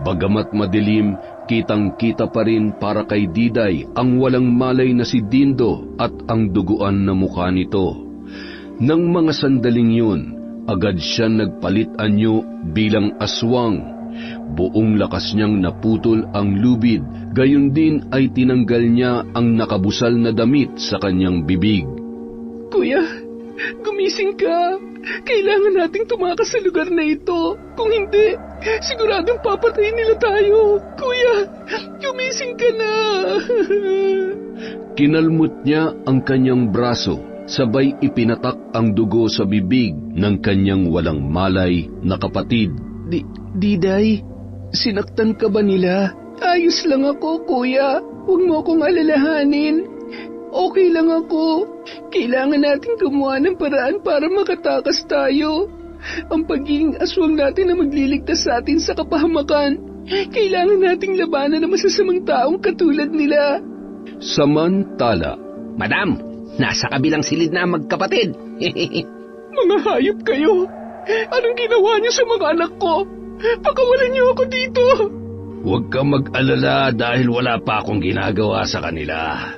Bagamat madilim, kitang-kita pa rin para kay Diday ang walang malay na si Dindo at ang duguan na mukha nito. Nang mga sandaling yun, agad siya nagpalit anyo bilang aswang. Buong lakas niyang naputol ang lubid, gayon din ay tinanggal niya ang nakabusal na damit sa kanyang bibig. Kuya, gumising ka. Kailangan nating tumakas sa lugar na ito. Kung hindi, siguradong papatayin nila tayo. Kuya, gumising ka na. Kinalmot niya ang kanyang braso, sabay ipinatak ang dugo sa bibig ng kanyang walang malay na kapatid. Diday, sinaktan ka ba nila? Ayos lang ako, kuya. Huwag mo akong alalahanin. Okay lang ako. Kailangan natin gumawa ng paraan para makatakas tayo. Ang pagiging aswang natin na magliligtas sa atin sa kapahamakan. Kailangan nating labanan ang masasamang taong katulad nila. Samantala, Madam, nasa kabilang silid na ang magkapatid. Mga hayop kayo. Anong ginawa niyo sa mga anak ko? Pakawalan niyo ako dito. Huwag kang mag-alala dahil wala pa akong ginagawa sa kanila.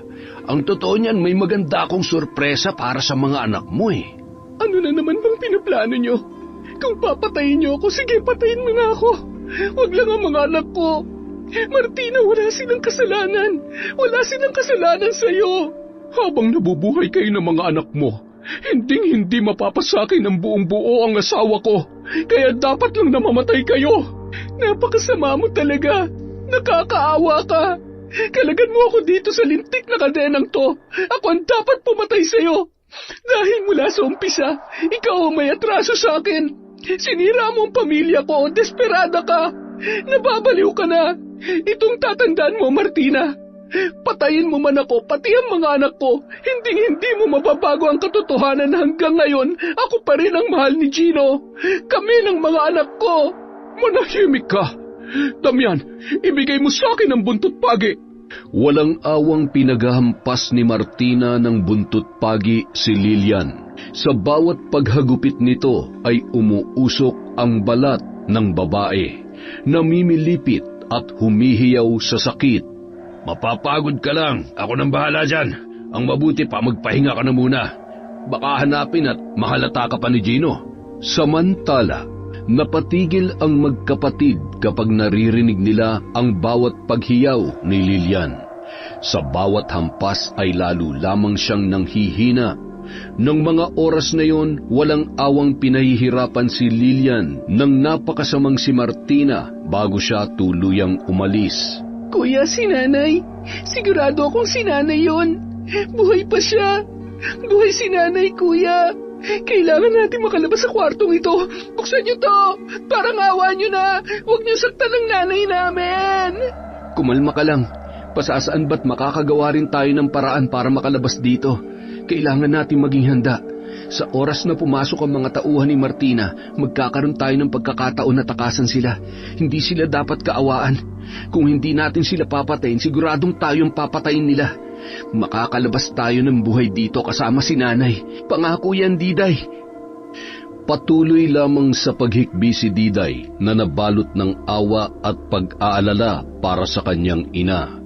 Ang totoo niyan, may maganda akong sorpresa para sa mga anak mo eh. Ano na naman bang pinaplano niyo? Kung papatayin niyo ako, sige, patayin mo na ako. Huwag lang ang mga anak ko. Martina, wala silang kasalanan. Wala silang kasalanan sa'yo. Habang nabubuhay kayo ng mga anak mo, hindi mapapasakin ng buong buo ang asawa ko. Kaya dapat lang na mamatay kayo. Napakasama mo talaga. Nakakaawa ka. Kalagan mo ako dito sa lintik na kadenang to. Ako ang dapat pumatay sa'yo. Dahil mula sa umpisa, ikaw ang may atraso sa akin. Sinira mo ang pamilya ko. Desperada ka. Nababaliw ka na. Itong tatandaan mo, Martina. Patayin mo man ako, pati ang mga anak ko. Hindi mo mababago ang katotohanan na hanggang ngayon, ako pa rin ang mahal ni Gino. Kami ng mga anak ko. Manahimik ka. Damian, ibigay mo sa akin ang buntot pagi. walang awang pinaghahampas ni Martina ng buntot pagi si Lilian. Sa bawat paghagupit nito ay umuusok ang balat ng babae, namimilipit at humihiyaw sa sakit. Mapapagod ka lang. Ako nang bahala dyan. Ang mabuti pa, magpahinga ka na muna. Baka hanapin at mahalata ka pa ni Gino. Samantala, napatigil ang magkapatid kapag naririnig nila ang bawat paghiyaw ni Lilian. Sa bawat hampas ay lalo lamang siyang nanghihina. Nang mga oras na yon, walang awang pinahihirapan si Lilian ng napakasamang si Martina bago siya tuluyang umalis. Kuya, si nanay. Sigurado akong si nanay yun. Buhay pa siya. Buhay si nanay, kuya. Kailangan natin makalabas sa kwartong ito. Buksan niyo to. Parang awa niyo na. Huwag niyo saktan ang nanay namin. Kumalma ka lang. Pasasaan ba't makakagawa rin tayo ng paraan para makalabas dito? Kailangan natin maging handa. Sa oras na pumasok ang mga tauhan ni Martina, magkakaroon tayo ng pagkakataon na takasan sila. Hindi sila dapat kaawaan. Kung hindi natin sila papatayin, siguradong tayong papatayin nila. Makakalabas tayo ng buhay dito kasama si nanay. Pangako yan, Diday. Patuloy lamang sa paghikbi si Diday na nabalot ng awa at pag-aalala para sa kanyang ina.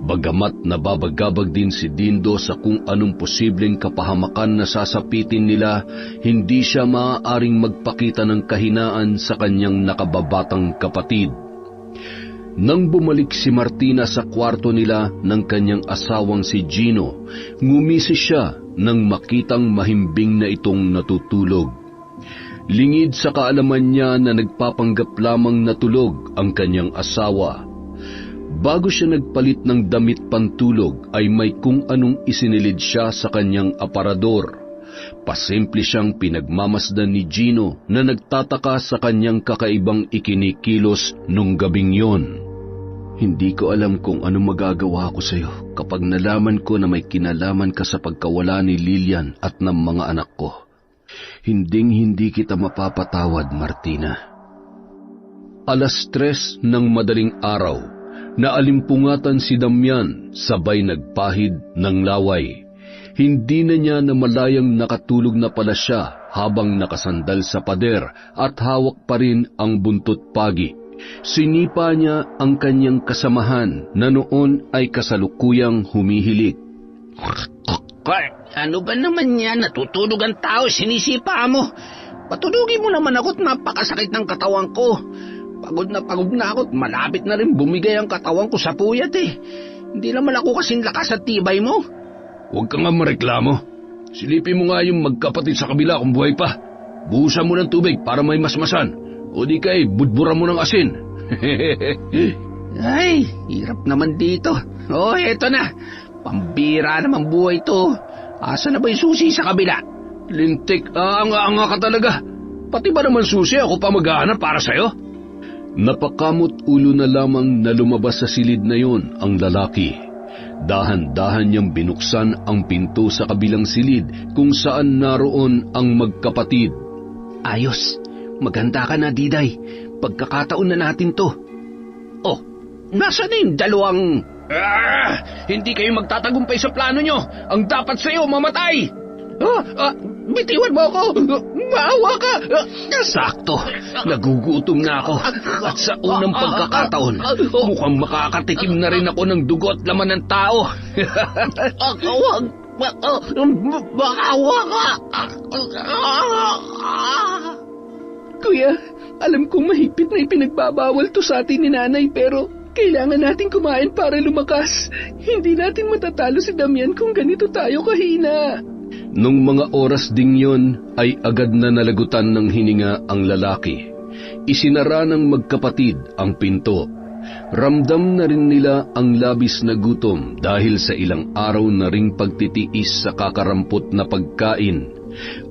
Bagamat nababagabag din si Dindo sa kung anong posibleng kapahamakan na sasapitin nila, hindi siya maaaring magpakita ng kahinaan sa kanyang nakababatang kapatid. Nang bumalik si Martina sa kwarto nila ng kanyang asawang si Gino, ngumisi siya nang makitang mahimbing na itong natutulog. Lingid sa kaalaman niya na nagpapanggap lamang na tulog ang kanyang asawa. Bago siya nagpalit ng damit pantulog ay may kung anong isinilid siya sa kanyang aparador. Pasimple siyang pinagmamasdan ni Gino na nagtataka sa kanyang kakaibang ikinikilos nung gabing yon. Hindi ko alam kung ano magagawa ko sa iyo kapag nalaman ko na may kinalaman ka sa pagkawala ni Lilian at ng mga anak ko. Hinding-hindi kita mapapatawad, Martina. 3:00 ng madaling araw, naalimpungatan si Damian sabay nagpahid ng laway. Hindi na niya namalayang nakatulog na pala siya habang nakasandal sa pader at hawak pa rin ang buntot pagi. Sinipa niya ang kanyang kasamahan na noon ay kasalukuyang humihilik. Ano ba naman yan? Natutulog ang tao, sinisipa mo. Patulugin mo naman ako at napakasakit ng katawan ko. Pagod na ako at malapit na rin bumigay ang katawan ko sa puyat eh. Hindi naman ako kasing lakas at tibay mo. Huwag ka nga mareklamo. Silipin mo nga yung magkapatid sa kabila kung buhay pa. Buhusan mo ng tubig para may masmasan. O di kay budburan mo ng asin. Ay, hirap naman dito. Oh, eto na. Pambira naman buhay to. Asa na ba yung susi sa kabila? Lintik, anga ka talaga. Pati ba naman susi ako pa maghahanap para sa'yo? Napakamot ulo na lamang na lumabas sa silid na yon ang lalaki. Dahan-dahan niyang binuksan ang pinto sa kabilang silid kung saan naroon ang magkapatid. Ayos, maganda ka na, Diday. Pagkakataon na natin to. Oh, nasa na yung dalawang... hindi kayo magtatagumpay sa plano nyo. Ang dapat sa'yo, mamatay. Bitiwan mo ako. Maawa ka. Sakto, nagugutom na ako. At sa unang pagkakataon, mukhang makakatikim na rin ako ng dugo at laman ng tao. Huwag. Maawa ka. Kuya, alam kong mahigpit na ipinagbabawal to sa atin ni Nanay pero kailangan natin kumain para lumakas. Hindi natin matatalo si Damian kung ganito tayo kahina. Nung mga oras ding yon ay agad na nalagutan ng hininga ang lalaki. Isinara ng magkapatid ang pinto. Ramdam na rin nila ang labis na gutom dahil sa ilang araw na ring pagtitiis sa kakarampot na pagkain.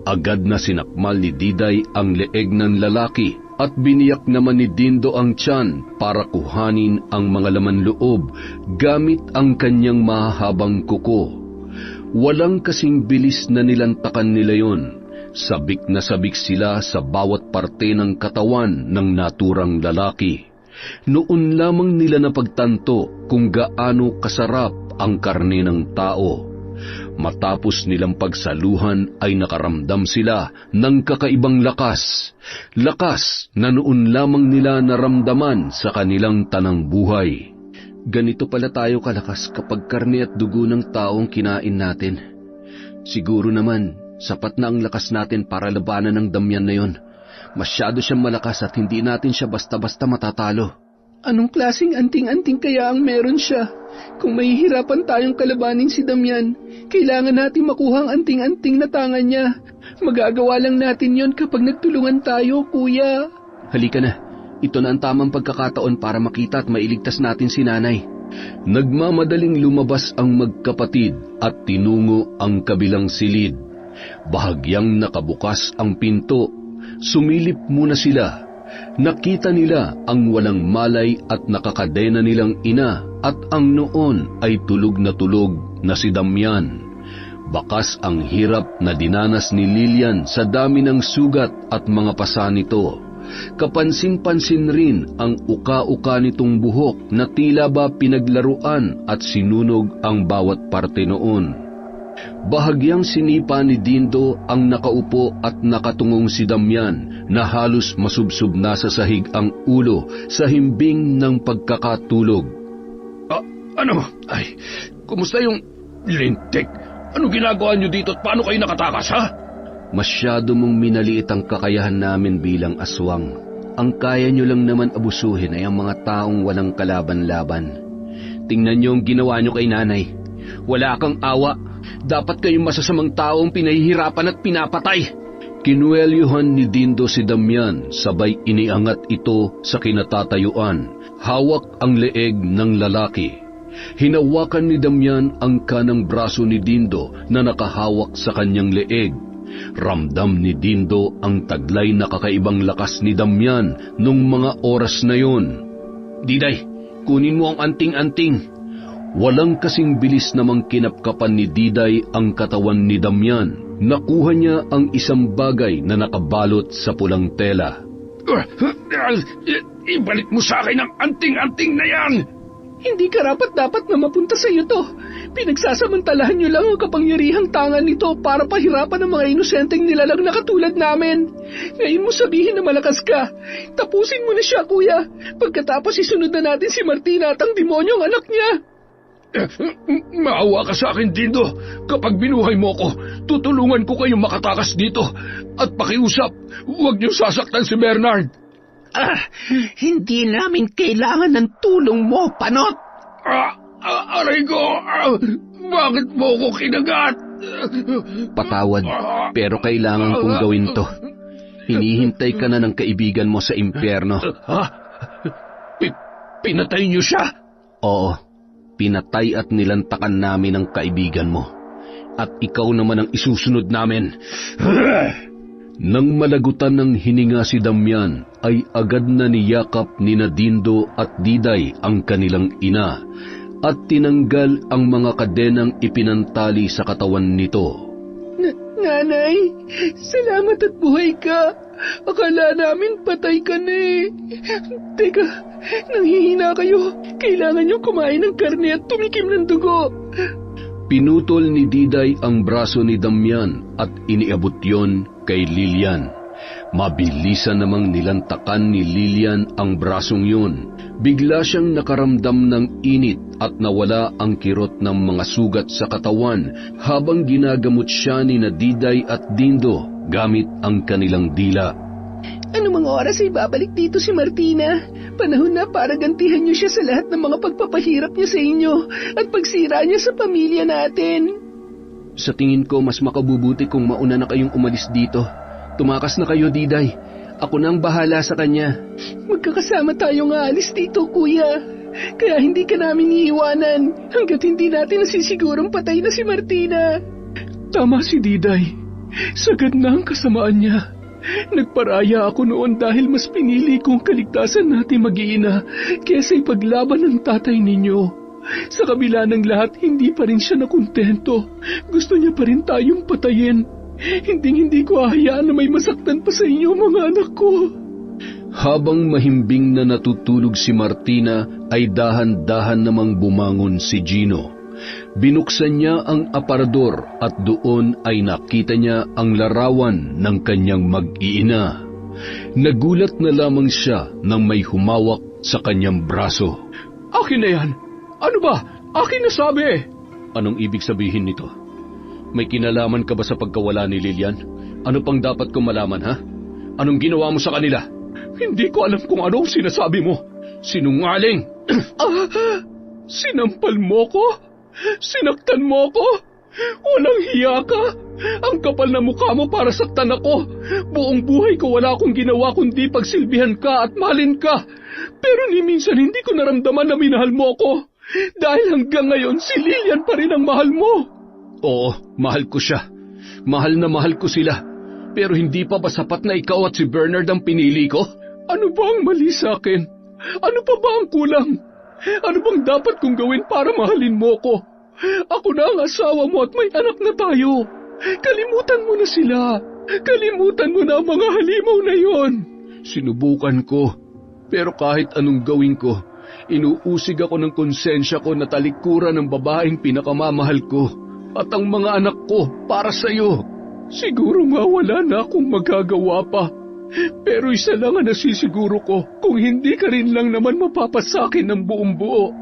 Agad na sinakmal ni Diday ang leeg ng lalaki at biniyak naman ni Dindo ang tiyan para kuhanin ang mga laman loob gamit ang kanyang mahahabang kuko. Walang kasing bilis na nilantakan nila yon. Sabik na sabik sila sa bawat parte ng katawan ng naturang lalaki. Noon lamang nila napagtanto kung gaano kasarap ang karne ng tao. Matapos nilang pagsaluhan ay nakaramdam sila ng kakaibang lakas. Lakas na noon lamang nila naramdaman sa kanilang tanang buhay. Ganito pala tayo kalakas kapag karne at dugo ng taong kinain natin. Siguro naman, sapat na ang lakas natin para labanan ng Damian na yon. Masyado siyang malakas at hindi natin siya basta-basta matatalo. Anong klaseng anting-anting kaya ang meron siya? Kung mahihirapan tayong kalabanin si Damian, kailangan natin makuha ang anting-anting na tangan niya. Magagawa lang natin yon kapag nagtulungan tayo, kuya. Halika na. Ito na ang tamang pagkakataon para makita at mailigtas natin si Nanay. Nagmamadaling lumabas ang magkapatid at tinungo ang kabilang silid. Bahagyang nakabukas ang pinto. Sumilip muna sila. Nakita nila ang walang malay at nakakadena nilang ina at ang noon ay tulog na si Damian. Bakas ang hirap na dinanas ni Lilian sa dami ng sugat at mga pasa nito. Kapansin-pansin rin ang uka-uka nitong buhok na tila ba pinaglaruan at sinunog ang bawat parte noon. Bahagyang sinipa ni Dindo ang nakaupo at nakatungong si Damian na halos masubsob na sa sahig ang ulo sa himbing ng pagkakatulog. Ano? Ay, kumusta yung lintik? Ano ginagawa niyo dito at paano kayo nakatakas, ha? Masyado mong minaliit ang kakayahan namin bilang aswang. Ang kaya nyo lang naman abusuhin ay ang mga taong walang kalaban-laban. Tingnan nyo ang ginawa nyo kay Nanay. Wala kang awa. Dapat kayong masasamang taong pinahihirapan at pinapatay. Kinuwelyuhan ni Dindo si Damian, sabay iniangat ito sa kinatatayuan. Hawak ang leeg ng lalaki. Hinawakan ni Damian ang kanang braso ni Dindo na nakahawak sa kanyang leeg. Ramdam ni Dindo ang taglay na kakaibang lakas ni Damian nung mga oras na yon. Diday, kunin mo ang anting-anting. Walang kasing bilis namang kinapkapan ni Diday ang katawan ni Damian. Nakuha niya ang isang bagay na nakabalot sa pulang tela. Ibalik mo sa akin ang anting-anting na yan! Hindi karapat-dapat na mapunta sa iyo to. Pinagsasamantalahan niyo lang ang kapangyarihang tangan nito para pahirapan ang mga inosenteng nilalang na katulad namin. Ngayon mo sabihin na malakas ka. Tapusin mo na siya, kuya. Pagkatapos isunod na natin si Martina at ang demonyong anak niya. Maawa ka sa akin, Dindo. Kapag binuhay mo ko, tutulungan ko kayong makatakas dito. At pakiusap, huwag niyong sasaktan si Bernard. Hindi namin kailangan ng tulong mo, Panot. Aray ko, bakit mo ko kinagat? Patawad, pero kailangan kong gawin to. Hinihintay ka na ng kaibigan mo sa impyerno. Pinatay niyo siya? Oo, pinatay at nilantakan namin ang kaibigan mo. At ikaw naman ang isusunod namin. Nang malagutan ng hininga si Damian, ay agad na niyakap ni Dindo at Diday ang kanilang ina at tinanggal ang mga kadenang ipinantali sa katawan nito. Nanay, salamat at buhay ka. Akala namin patay ka na eh. Teka, nanghihina kayo. Kailangan niyo kumain ng karne at tumikim ng dugo. Pinutol ni Diday ang braso ni Damian at iniabot yon kay Lilian. Mabilisan namang nilantakan ni Lilian ang brasong yun. Bigla siyang nakaramdam ng init at nawala ang kirot ng mga sugat sa katawan habang ginagamot siya ni Diday at Dindo gamit ang kanilang dila. Anong mga oras ay babalik dito si Martina? Panahon na para gantihan niyo siya sa lahat ng mga pagpapahirap niya sa inyo at pagsira niya sa pamilya natin. Sa tingin ko, mas makabubuti kung mauna na kayong umalis dito. Tumakas na kayo, Diday. Ako na ang bahala sa kanya. Magkakasama tayong aalis dito, kuya. Kaya hindi ka namin iiwanan hanggat hindi natin nasisigurong patay na si Martina. Tama si Diday. Sagad na ang kasamaan niya. Nagparaya ako noon dahil mas pinili kong kaligtasan natin mag-iina kaysa ipaglaban ng tatay ninyo. Sa kabila ng lahat, hindi pa rin siya nakontento. Gusto niya pa rin tayong patayin. Hindi ko hahayaan na may masaktan pa sa inyo, mga anak ko. Habang mahimbing na natutulog si Martina, ay dahan-dahan namang bumangon si Gino. Binuksan niya ang aparador at doon ay nakita niya ang larawan ng kanyang mag-iina. Nagulat na lamang siya nang may humawak sa kanyang braso. Akin na yan! Ano ba? Akin na sabi! Anong ibig sabihin nito? May kinalaman ka ba sa pagkawala ni Lilian? Ano pang dapat kong malaman, ha? Anong ginawa mo sa kanila? Hindi ko alam kung ano ang sinasabi mo. Sinungaling! Sinampal mo ko? Sinaktan mo ko? Walang hiya ka? Ang kapal na mukha mo para saktan ako. Buong buhay ko wala akong ginawa kundi pagsilbihan ka at mahalin ka. Pero ni minsan hindi ko naramdaman na minahal mo ko. Dahil hanggang ngayon si Lilian pa rin ang mahal mo. Oo, mahal ko siya. Mahal na mahal ko sila. Pero hindi pa ba sapat na ikaw at si Bernard ang pinili ko? Ano ba ang mali sa akin? Ano pa ba ang kulang? Ano bang dapat kong gawin para mahalin mo ko? Ako na ang asawa mo at may anak na tayo. Kalimutan mo na sila. Kalimutan mo na ang mga halimaw na yon. Sinubukan ko. Pero kahit anong gawin ko, inuusig ako ng konsensya ko na talikuran ng babaeng pinakamamahal ko at ang mga anak ko para sa iyo. Siguro nga wala na akong magagawa pa. Pero isa lang ang nasisiguro ko, kung hindi ka rin lang naman mapapasakin ng buong buo.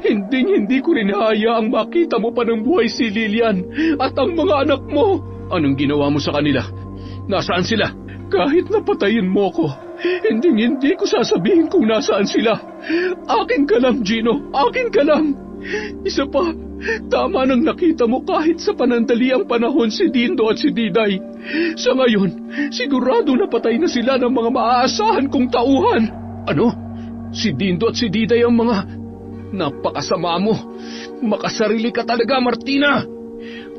Hindi ko rin hayaang makita mo pa ng buhay si Lilian at ang mga anak mo. Anong ginawa mo sa kanila? Nasaan sila? Kahit napatayin mo ko, hindi ko sasabihin kung nasaan sila. Akin ka lang, Gino. Akin ka lang. Isa pa, tama nang nakita mo kahit sa panandaliang panahon si Dindo at si Diday. Sa ngayon, sigurado na patay na sila ng mga maaasahan kong tauhan. Ano? Si Dindo at si Diday ang mga... Napakasama mo. Makasarili ka talaga, Martina.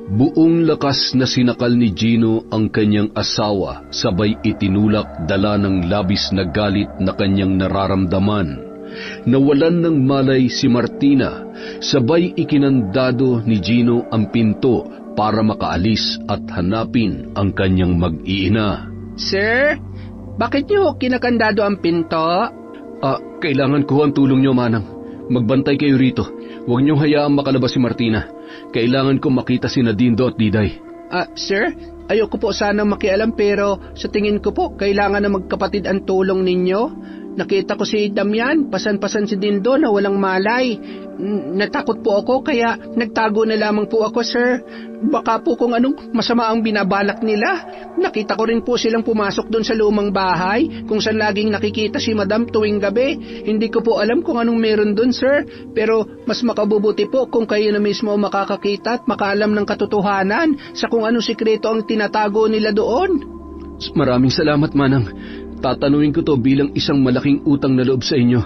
Buong lakas na sinakal ni Gino ang kanyang asawa, sabay itinulak dala ng labis na galit na kanyang nararamdaman. Nawalan ng malay si Martina, sabay ikinandado ni Gino ang pinto para makaalis at hanapin ang kanyang mag-iina. Sir, bakit niyo kinakandado ang pinto? Kailangan ko ang tulong niyo, Manang. Magbantay kayo rito. Huwag niyong hayaang makalabas si Martina. Kailangan ko makita si Dindo at Diday. Sir, ayoko po sana makialam pero sa tingin ko po kailangan na magkapatid ang tulong ninyo. Nakita ko si Damian, pasan-pasan si Dindo na walang malay. Natakot po ako kaya nagtago na lamang po ako, sir. Baka po kung anong masama ang binabalak nila. Nakita ko rin po silang pumasok doon sa lumang bahay kung saan laging nakikita si Madam tuwing gabi. Hindi ko po alam kung anong meron doon, sir. Pero mas makabubuti po kung kayo na mismo makakakita at makaalam ng katotohanan sa kung anong sikreto ang tinatago nila doon. Maraming salamat, Manang. Tatanungin ko to bilang isang malaking utang na loob sa inyo.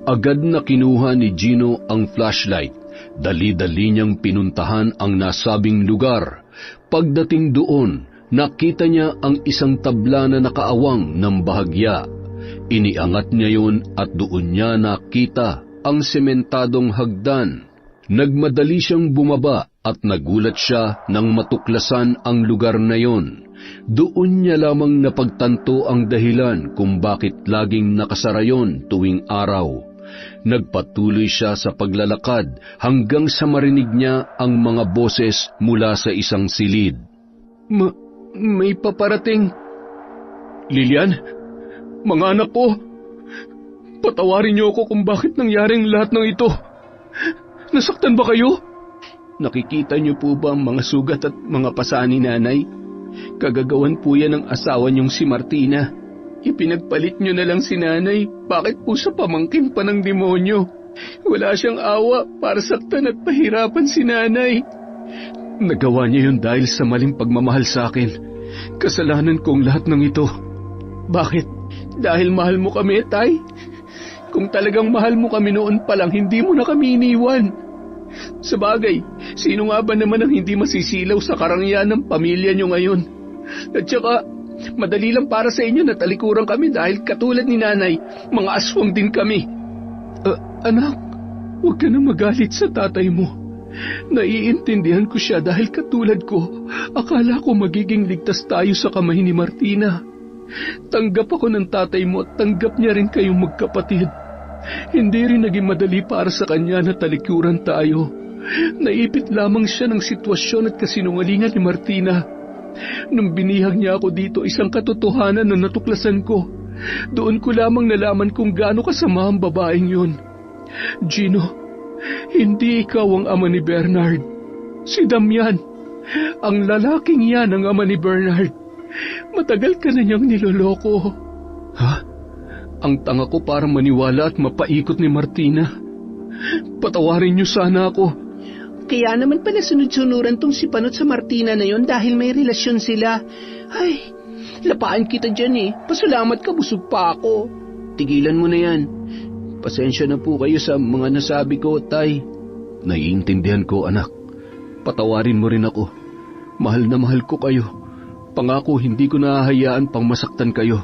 Agad na kinuha ni Gino ang flashlight. Dali-dali niyang pinuntahan ang nasabing lugar. Pagdating doon, nakita niya ang isang tabla na nakaawang ng bahagya. Iniangat niya yun at doon niya nakita ang sementadong hagdan. Nagmadali siyang bumaba at nagulat siya nang matuklasan ang lugar na yon. Doon niya lamang napagtanto ang dahilan kung bakit laging nakasara yon tuwing araw. Nagpatuloy siya sa paglalakad hanggang sa marinig niya ang mga boses mula sa isang silid. May paparating. Lilian, mga anak ko, patawarin niyo ako kung bakit nangyaring lahat ng ito. Nasaktan ba kayo? Nakikita niyo po ba ang mga sugat at mga pasa ni nanay? Kagagawan po yan ng asawa niyong si Martina. Ipinagpalit niyo na lang si nanay. Bakit po sa pamangkin pa ng demonyo? Wala siyang awa para saktan at pahirapan si nanay. Nagawa niya yun dahil sa maling pagmamahal sa akin. Kasalanan kong lahat ng ito. Bakit? Dahil mahal mo kami, Tay? Kung talagang mahal mo kami noon pa lang, hindi mo na kami iniwan. Sabagay, sino nga ba naman ang hindi masisilaw sa karangyaan ng pamilya niyo ngayon? At saka, madali lang para sa inyo na talikuran kami dahil katulad ni nanay, mga aswang din kami. Anak, huwag ka na magalit sa tatay mo. Naiintindihan ko siya dahil katulad ko, akala ko magiging ligtas tayo sa kamay ni Martina. Tanggap ako ng tatay mo at tanggap niya rin kayong magkapatid. Hindi rin naging madali para sa kanya na talikuran tayo. Naipit lamang siya ng sitwasyon at kasinungalingan ni Martina. Nung binihag niya ako dito, isang katotohanan na natuklasan ko. Doon ko lamang nalaman kung gaano kasama ang babaeng yun. Gino, hindi ikaw ang ama ni Bernard. Si Damian. Ang lalaking yan ang ama ni Bernard. Matagal ka na niyang niloloko. Ha? Ang tanga ko para maniwala at mapaikot ni Martina. Patawarin niyo sana ako. Kaya naman pala sunod-sunuran tong si Panot sa Martina na yon dahil may relasyon sila. Ay, lapaan kita dyan eh. Pasalamat ka, busog pa ako. Tigilan mo na yan. Pasensya na po kayo sa mga nasabi ko, Tay. Naiintindihan ko, anak. Patawarin mo rin ako. Mahal na mahal ko kayo. Pangako hindi ko nahahayaan pang masaktan kayo.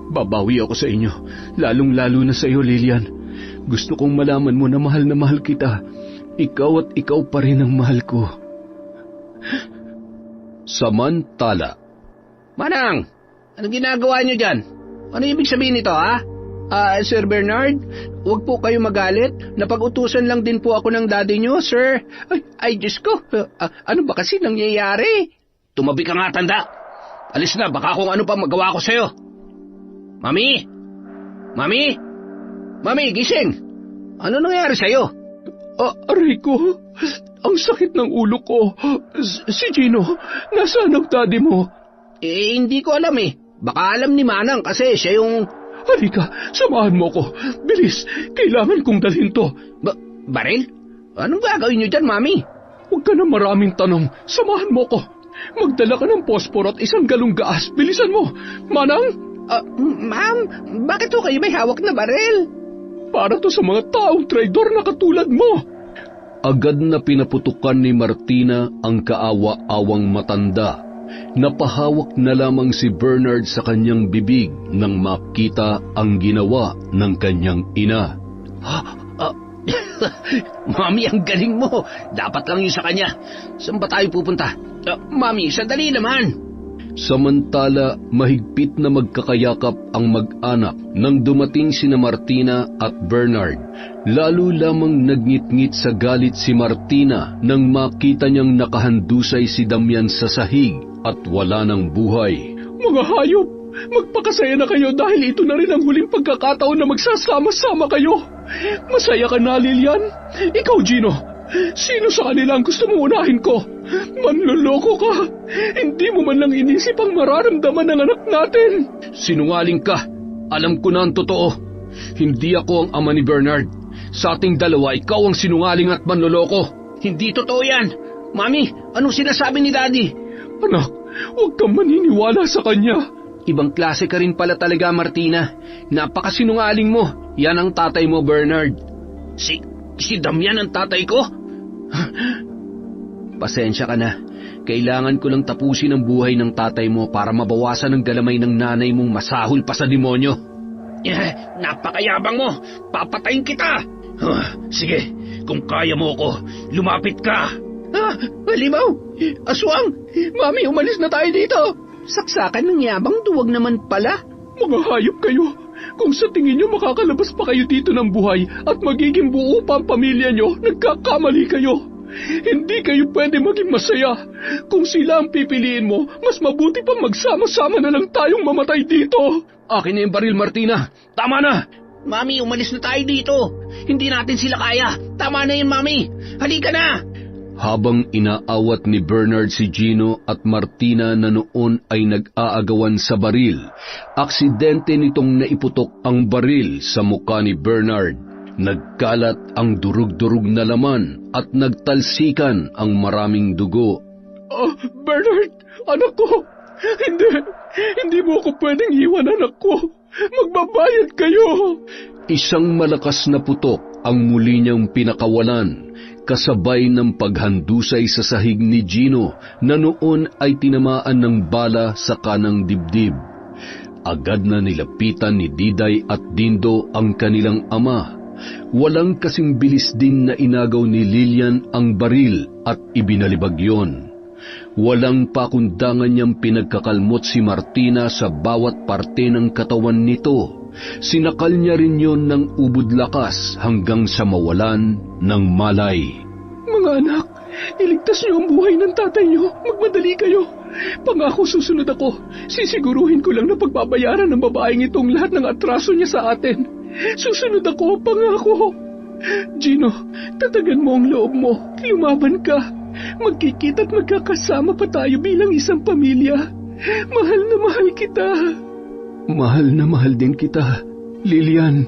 Babawi ako sa inyo, lalong-lalo na sa iyo, Lilian. Gusto kong malaman mo na mahal kita. Ikaw at ikaw pa rin ang mahal ko. Samantala. Manang, anong ginagawa niyo dyan? Ano ibig sabihin nito, ha? Sir Bernard, huwag po kayo magalit. Napag-utusan lang din po ako ng daddy niyo, sir. Ay Diyos ko, ano ba kasi nangyayari? Tumabi ka nga, tanda. Alis na, baka kung ano pa magawa ko sa'yo. Mami? Mami? Mami, gising! Ano nangyari sa'yo? Aray ko, ang sakit ng ulo ko. Si Gino, nasaan ang daddy mo? Hindi ko alam eh. Baka alam ni Manang kasi siya yung... Halika, samahan mo ko. Bilis, kailangan kong dalhin to. Baril? Anong gagawin niyo dyan, Mami? Huwag ka na maraming tanong. Samahan mo ko. Magdala ka ng posporo at 1 galong gaas. Bilisan mo. Manang? Ma'am, bakit ho kayo may hawak na baril? Para to sa mga taong traidor na katulad mo. Agad na pinaputukan ni Martina ang kaawa-awang matanda. Napahawak na lamang si Bernard sa kanyang bibig nang makita ang ginawa ng kanyang ina. Mami, ang galing mo. Dapat lang yun sa kanya. Saan ba tayo pupunta? Mami, sandali naman. Samantala, mahigpit na magkakayakap ang mag-anak nang dumating sina Martina at Bernard. Lalo lamang nagngit-ngit sa galit si Martina nang makita niyang nakahandusay si Damian sa sahig at wala ng buhay. Mga hayop, magpakasaya na kayo dahil ito na rin ang huling pagkakataon na magsasama-sama kayo. Masaya ka na, Lilian? Ikaw, Gino, sino sa kanila ang gusto mong unahin ko? Manloloko ka. Hindi mo man lang inisip ang mararamdaman ng anak natin. Sinungaling ka. Alam ko na ang totoo. Hindi ako ang ama ni Bernard. Sa ating dalawa, ikaw ang sinungaling at manloloko. Hindi totoo yan. Mami, anong sinasabi ni Daddy? Anak, huwag kang maniniwala sa kanya. Ibang klase ka rin pala talaga, Martina. Napakasinungaling mo. Yan ang tatay mo, Bernard. Si Damian ang tatay ko? Pasensya ka na. Kailangan ko lang tapusin ang buhay ng tatay mo para mabawasan ang galamay ng nanay mong masahol pa sa demonyo. Napakayabang mo! Papatayin kita! Sige, kung kaya mo ko, lumapit ka! Halimaw! Aswang! Mami, umalis na tayo dito! Saksakan ng yabang, duwag naman pala. Mga hayop kayo! Kung sa tingin nyo makakalabas pa kayo dito ng buhay at magiging buo pa ang pamilya nyo, nagkakamali kayo. Hindi kayo pwede maging masaya. Kung sila ang pipiliin mo, mas mabuti pang magsama-sama na lang tayong mamatay dito. Akin na yung baril, Martina. Tama na! Mami, umalis na tayo dito. Hindi natin sila kaya. Tama na yun, Mami. Halika na! Habang inaawat ni Bernard si Gino at Martina na noon ay nag-aagawan sa baril, aksidente nitong naiputok ang baril sa mukha ni Bernard. Nagkalat ang durug-durug na laman at nagtalsikan ang maraming dugo. Bernard, anak ko! Hindi mo ako pwedeng iwan, anak ko. Magbabayad kayo! Isang malakas na putok ang muli niyang pinakawalan, kasabay ng paghandusay sa sahig ni Gino na noon ay tinamaan ng bala sa kanang dibdib. Agad na nilapitan ni Diday at Dindo ang kanilang ama. Walang kasing bilis din na inagaw ni Lilian ang baril at ibinalibag yon. Walang pakundangan niyang pinagkakalmot si Martina sa bawat parte ng katawan nito. Sinakal niya rin yon ng ubod lakas hanggang sa mawalan ng malay. Mga anak, iligtas niyo ang buhay ng tatay niyo. Magmadali kayo. Pangako susunod ako. Sisiguruhin ko lang na pagbabayaran ng babaeng itong lahat ng atraso niya sa atin. Susunod ako, pangako. Gino, tatagan mo ang loob mo. Lumaban ka. Magkikita at magkakasama pa tayo bilang isang pamilya. Mahal na mahal kita. Mahal na mahal din kita, Lilian.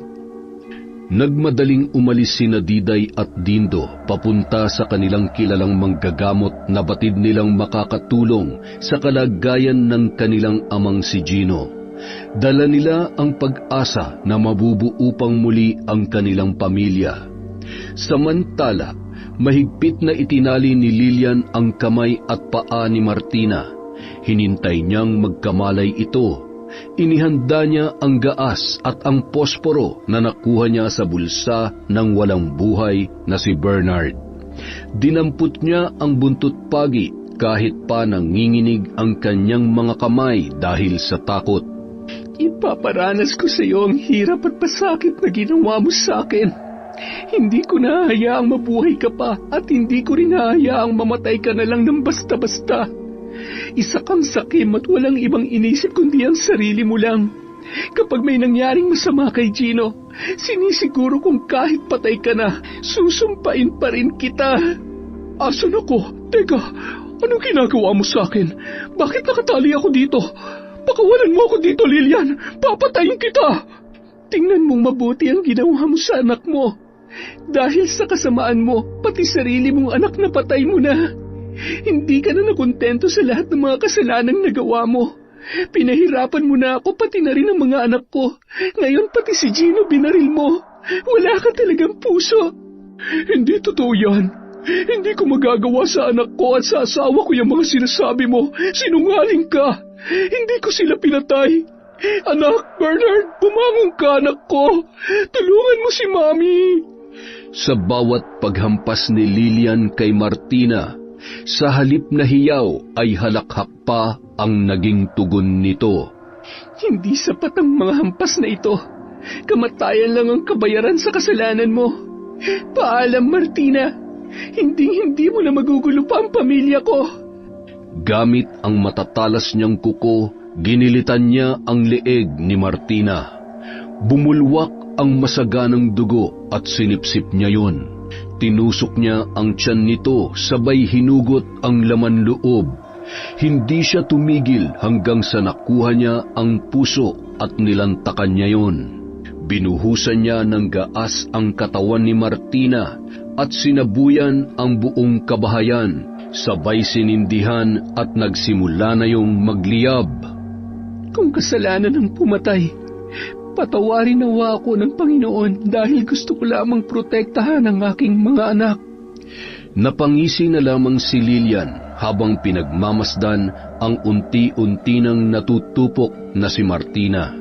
Nagmadaling umalis sina Diday at Dindo papunta sa kanilang kilalang manggagamot na batid nilang makakatulong sa kalagayan ng kanilang amang si Gino. Dala nila ang pag-asa na mabubuo pang muli ang kanilang pamilya. Samantala, mahigpit na itinali ni Lilian ang kamay at paa ni Martina. Hinintay niyang magkamalay ito. Inihanda niya ang gaas at ang posporo na nakuha niya sa bulsa ng walang buhay na si Bernard. Dinampot niya ang buntot pagi kahit pa nanginginig ang kanyang mga kamay dahil sa takot. Ipaparanas ko sa iyo ang hirap at pasakit na ginawa mo sa akin. Hindi ko nahahayaang mabuhay ka pa at hindi ko rin nahahayaang mamatay ka na lang ng basta-basta. Isa kang sakim at walang ibang inisip kundi ang sarili mo lang. Kapag may nangyaring masama kay Gino, sinisiguro kung kahit patay ka na, susumpain pa rin kita. Asan ako? Teka, anong ginagawa mo sa akin? Bakit nakatali ako dito? Pakawalan mo ako dito, Lilian. Papatayin kita. Tingnan mong mabuti ang ginawa mo sa anak mo. Dahil sa kasamaan mo, pati sarili mong anak na patay mo na. Hindi ka na nakontento sa lahat ng mga kasalanang nagawa mo. Pinahirapan mo na ako, pati na rin ang mga anak ko. Ngayon pati si Gino binaril mo. Wala ka talagang puso. Hindi totoo yan. Hindi ko magagawa sa anak ko at sa asawa ko yung mga sinasabi mo. Sinungaling ka. Hindi ko sila pinatay. Anak, Bernard, bumangon ka, anak ko. Tulungan mo si Mami. Sa bawat paghampas ni Lilian kay Martina, sa halip na hiyaw ay halakhak pa ang naging tugon nito. Hindi sapat ang mga hampas na ito. Kamatayan lang ang kabayaran sa kasalanan mo. Paalam, Martina. Hindi mo na magugulo pa ang pamilya ko. Gamit ang matatalas niyang kuko, ginilitan niya ang leeg ni Martina. Bumulwak ang masaganang dugo at sinipsip niya yun. Tinusok niya ang tiyan nito, sabay hinugot ang laman loob. Hindi siya tumigil hanggang sa nakuha niya ang puso at nilantakan niya yon. Binuhusan niya ng gaas ang katawan ni Martina at sinabuyan ang buong kabahayan. Sabay sinindihan at nagsimula na yung magliyab. Kung kasalanan ang pumatay, patawarin nawa ako ng Panginoon dahil gusto ko lamang protektahan ang aking mga anak. Napangisi na lamang si Lilian habang pinagmamasdan ang unti-unti nang natutupok na si Martina.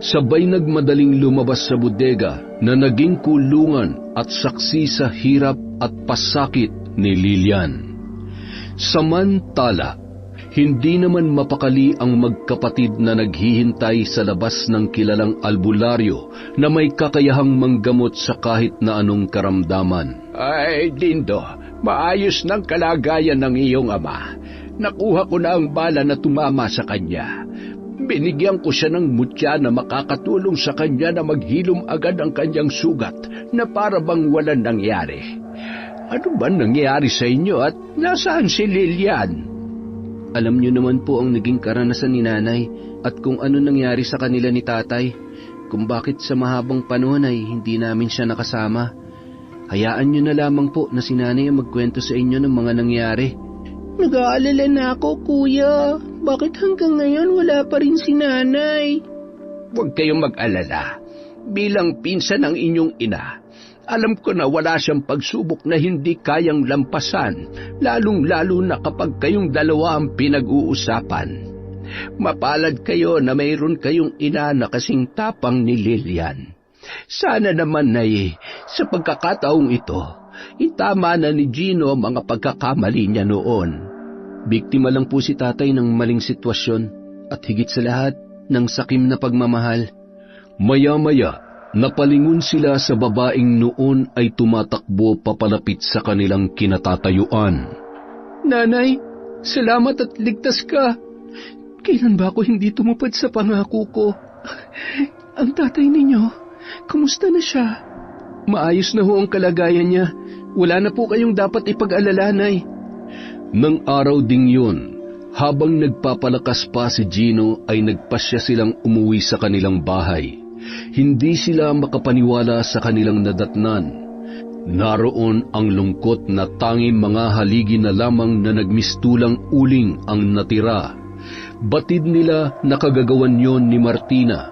Sabay nagmadaling lumabas sa bodega na naging kulungan at saksi sa hirap at pasakit ni Lilian. Samantala, hindi naman mapakali ang magkapatid na naghihintay sa labas ng kilalang albularyo na may kakayahang manggamot sa kahit na anong karamdaman. Ay, Lindo, maayos ng kalagayan ng iyong ama. Nakuha ko na ang bala na tumama sa kanya. Binigyan ko siya ng mutya na makakatulong sa kanya na maghilom agad ang kanyang sugat na para bang walang nangyari. Ano ba nangyari sa inyo at nasaan si Lilian? Alam niyo naman po ang naging karanasan ni nanay at kung ano nangyari sa kanila ni tatay, kung bakit sa mahabang panahon ay hindi namin siya nakasama. Hayaan niyo na lamang po na si nanay ang magkwento sa inyo ng mga nangyari. Nag-aalala na ako, kuya. Bakit hanggang ngayon wala pa rin si nanay? Huwag kayong mag-alala. Bilang pinsan ng inyong ina, alam ko na wala siyang pagsubok na hindi kayang lampasan, lalong-lalo na kapag kayong dalawa ang pinag-uusapan. Mapalad kayo na mayroon kayong ina na kasing tapang ni Lilian. Sana naman ay sa pagkakataong ito, itama na ni Gino ang mga pagkakamali niya noon. Biktima lang po si tatay ng maling sitwasyon at higit sa lahat ng sakim na pagmamahal. Maya-maya, napalingon sila sa babaeng noon ay tumatakbo papalapit sa kanilang kinatatayuan. Nanay, salamat at ligtas ka. Kailan ba ako hindi tumupad sa pangako ko? Ang tatay ninyo, kumusta na siya? Maayos na ho ang kalagayan niya. Wala na po kayong dapat ipag-alala, Nay. Nang araw ding yun, habang nagpapalakas pa si Gino ay nagpasya silang umuwi sa kanilang bahay. Hindi sila makapaniwala sa kanilang nadatnan. Naroon ang lungkot na tanging mga haligi na lamang na nagmistulang uling ang natira. Batid nila nakagagawan yon ni Martina.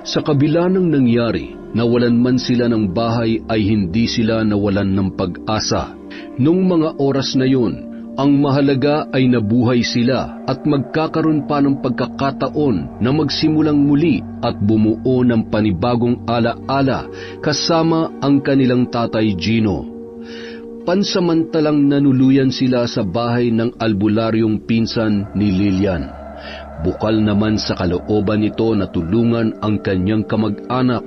Sa kabila ng nangyari, nawalan man sila ng bahay ay hindi sila nawalan ng pag-asa. Nung mga oras na yon, ang mahalaga ay nabuhay sila at magkakaroon pa ng pagkakataon na magsimulang muli at bumuo ng panibagong ala-ala kasama ang kanilang tatay Gino. Pansamantalang nanuluyan sila sa bahay ng albularyong pinsan ni Lilian. Bukal naman sa kalooban nito na tulungan ang kanyang kamag-anak.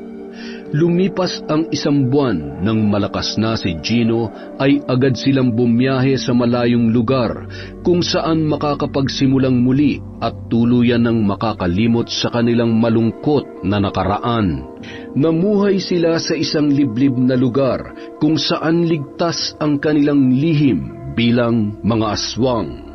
Lumipas ang 1 buwan nang malakas na si Gino ay agad silang bumiyahe sa malayong lugar kung saan makakapagsimulang muli at tuluyan ng makakalimot sa kanilang malungkot na nakaraan. Namuhay sila sa isang liblib na lugar kung saan ligtas ang kanilang lihim bilang mga aswang.